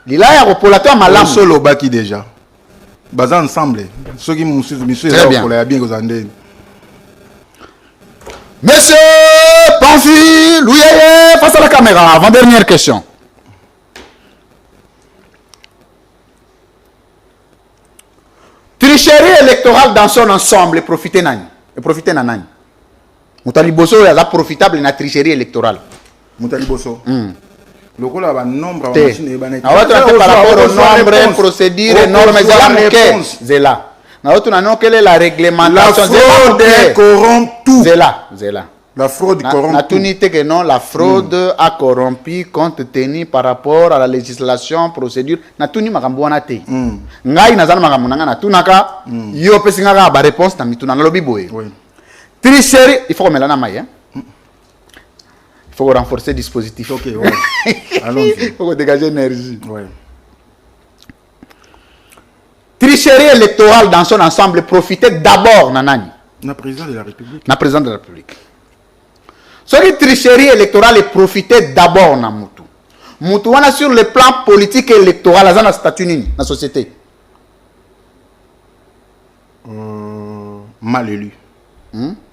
Lilala Ropola, toi malam. Solo baki déjà. Baza ensemble. Ceux qui m'ont suivi, monsieur Ropola, bien aux Andes. Monsieur Panfi, Louye, face à la caméra. Avant-dernière question. Tricherie électorale dans son ensemble et profiter nani. Et profiter nani. Moutali Bosso est profitable na tricherie électorale. Moutali Bosso. Le rôle a un nombre de machines et par rapport au nombre, procédure et normes, Zela. Quelle est la réglementation? La fraude corrompt tout. Zela. La fraude corrompt tout. Que non, la fraude a corrompu compte tenu par rapport à la législation, procédure. Na tuni makambuana te. Ngai nazana makamuna na tunaka. Yo pesinga ba réponse na mituna na lobi boye. Tricherie, il faut remettre la maille. Il faut renforcer le dispositif. Ok, ouais. Allons-y. Il faut dégager l'énergie. Ouais. Tricherie électorale dans son ensemble, profiter d'abord nanani. Na président de la République. Na président de la République. Ce qui tricherie électorale est profiter d'abord na mutu. Mutu wana sur le plan politique et électoral, à la statut nini na société. Mal élu.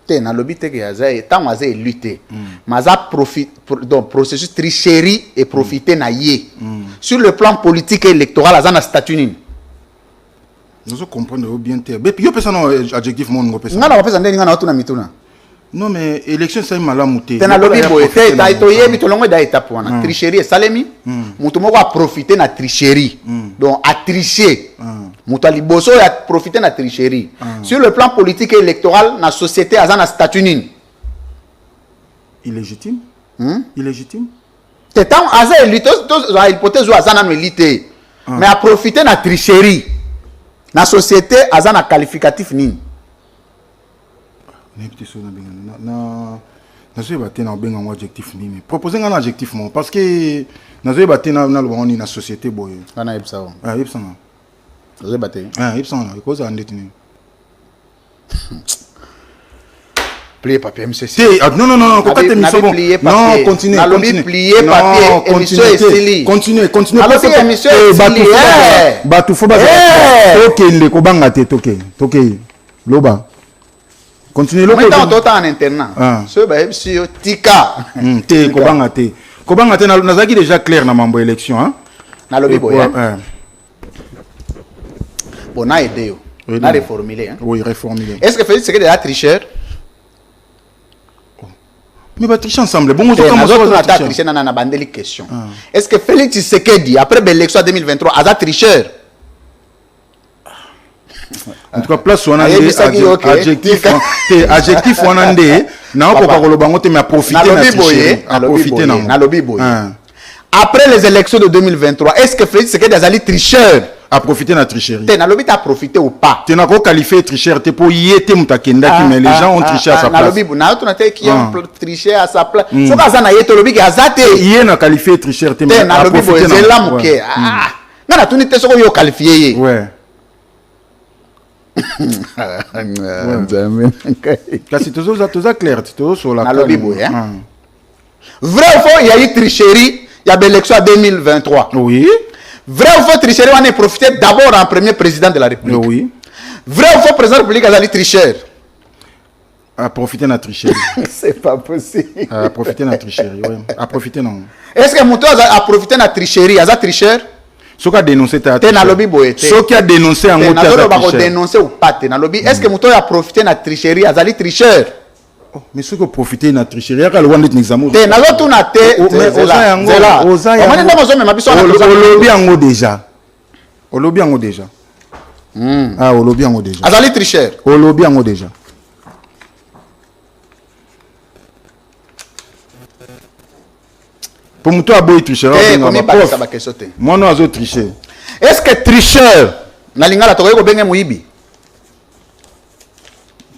Te na lobby te ke yaza tant maza élu te. Maza profit donc processus tricherie et profiter na yé. Sur le plan politique et électoral, à la statut nini. Nous comprenons bien te. Mais puis yo pesa no adjectif mon ngo pesa. Ngana pesa ndeni ngana otuna mituna. Non mais élection c'est malamu te. Tena lobby boy te ta to yebi to longo da étape wana. Tricherie salemi. Mutu moko a profiter na tricherie. Donc a tricher. Mutu liboso a profiter na tricherie. Sur le plan politique et électoral na société azana statut nini. Illégitime. Illégitime. Te tant aza élite to hypothèse azana no élite. Mais a profiter na tricherie. Na société azana qualificatif nini. Nazo baté na benga un adjectif ni mais proposer un adjectif moi parce que nazo baté na le bon na société boy ana ipsa o ipsa nazo baté ipsa na cause andetini plier papier monsieur non quand tu mis bon non continue plier papier émission estili continue alors que émission estili ba tu faut ba OK le ko banga te toke loba. Continuez le temps en internat. Ce bail sur Tika. Te Kobangate. Kobangate nazaki déjà clair na mambo élection hein. Na lobby boy. Bon na aidé yo. Na reformuler hein. Oui, reformuler. Est-ce que Félix c'est que des tricheurs? Mais ba tricher ensemble. Bon, on a triché na bandeli question. Est-ce que Félix Tshisekedi après l'élection 2023 a tricheur? En tout cas place on a adjectif adjectif on a ndé na ko ka kolobango te mais profiter na lobby boy. Après les élections de 2023, est-ce que Félix Tshisekedi a ali tricheur? A profiter na tricherie. Te na lobby ta profité ou pas? Te na ko qualifier tricheur te pour yete mutakenda qui mais les gens ont triché à sa place. Na lobby na to na te qui ont triché à sa place. So ka za na yeto lobby ki azate. Yé na qualifier tricheur te mais na lobby boy c'est là muke. Na na tuni te soko yo qualifier. Ouais. Kasi toza clair, tozo sur la lobby boy vrai ou faux, il y a eu tricherie, il y a l'élection en 2023. Oui. Vrai ou faux tricherie, on est profité d'abord en premier président de la République. Oui. Vrai ou faux président de la République, Azali tricheur. À profiter de la tricherie. C'est pas possible. À profiter de la tricherie, oui. À profiter, non. Est-ce que Mouto a profité de la tricherie? Azali tricheur? Ce qui a dénoncé ta tricherie. Ce qui a dénoncé en mot dénoncé ou pas te nalobi. Est-ce que Mouto a profité de la tricherie? Azali tricheur? Mais ce qui a profité de la tricherie, il y a le Rwanda n'examen. Te nazo tout na te. Olobi ango déjà. Olobi ango déjà. Ah, olobi ango déjà. Azali tricheur. Olobi ango déjà. Pour moi, tu as beau tricher. Moi, non, je tricher. Est-ce que tricheur, na lingala to ko benge muibi?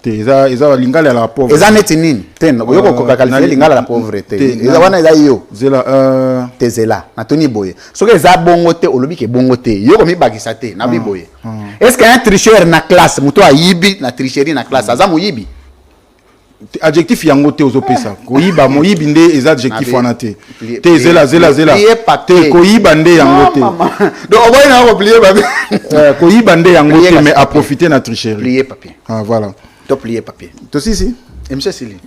Eza lingala la pauvre. Eza neti nini? Ten, yoko ko qualifier lingala la pauvreté. Eza wana eza yo. Zela tezela. Na toni boye. Soki eza bongo te, olobi ke bongo te. Yoko mi bakisa te, na bi boye. Est-ce que un tricheur na classe, muto ayibi na tricherie na classe, aza muibi? Adjectif yango te ozopesa koyiba moyibi nde eza adjectif wana te te zela te koyiba nde yango te donc on va y oublier koyiba nde yango te mais à profiter na tricherie plier papier. Ah voilà, to plier papier to si monsieur Sili.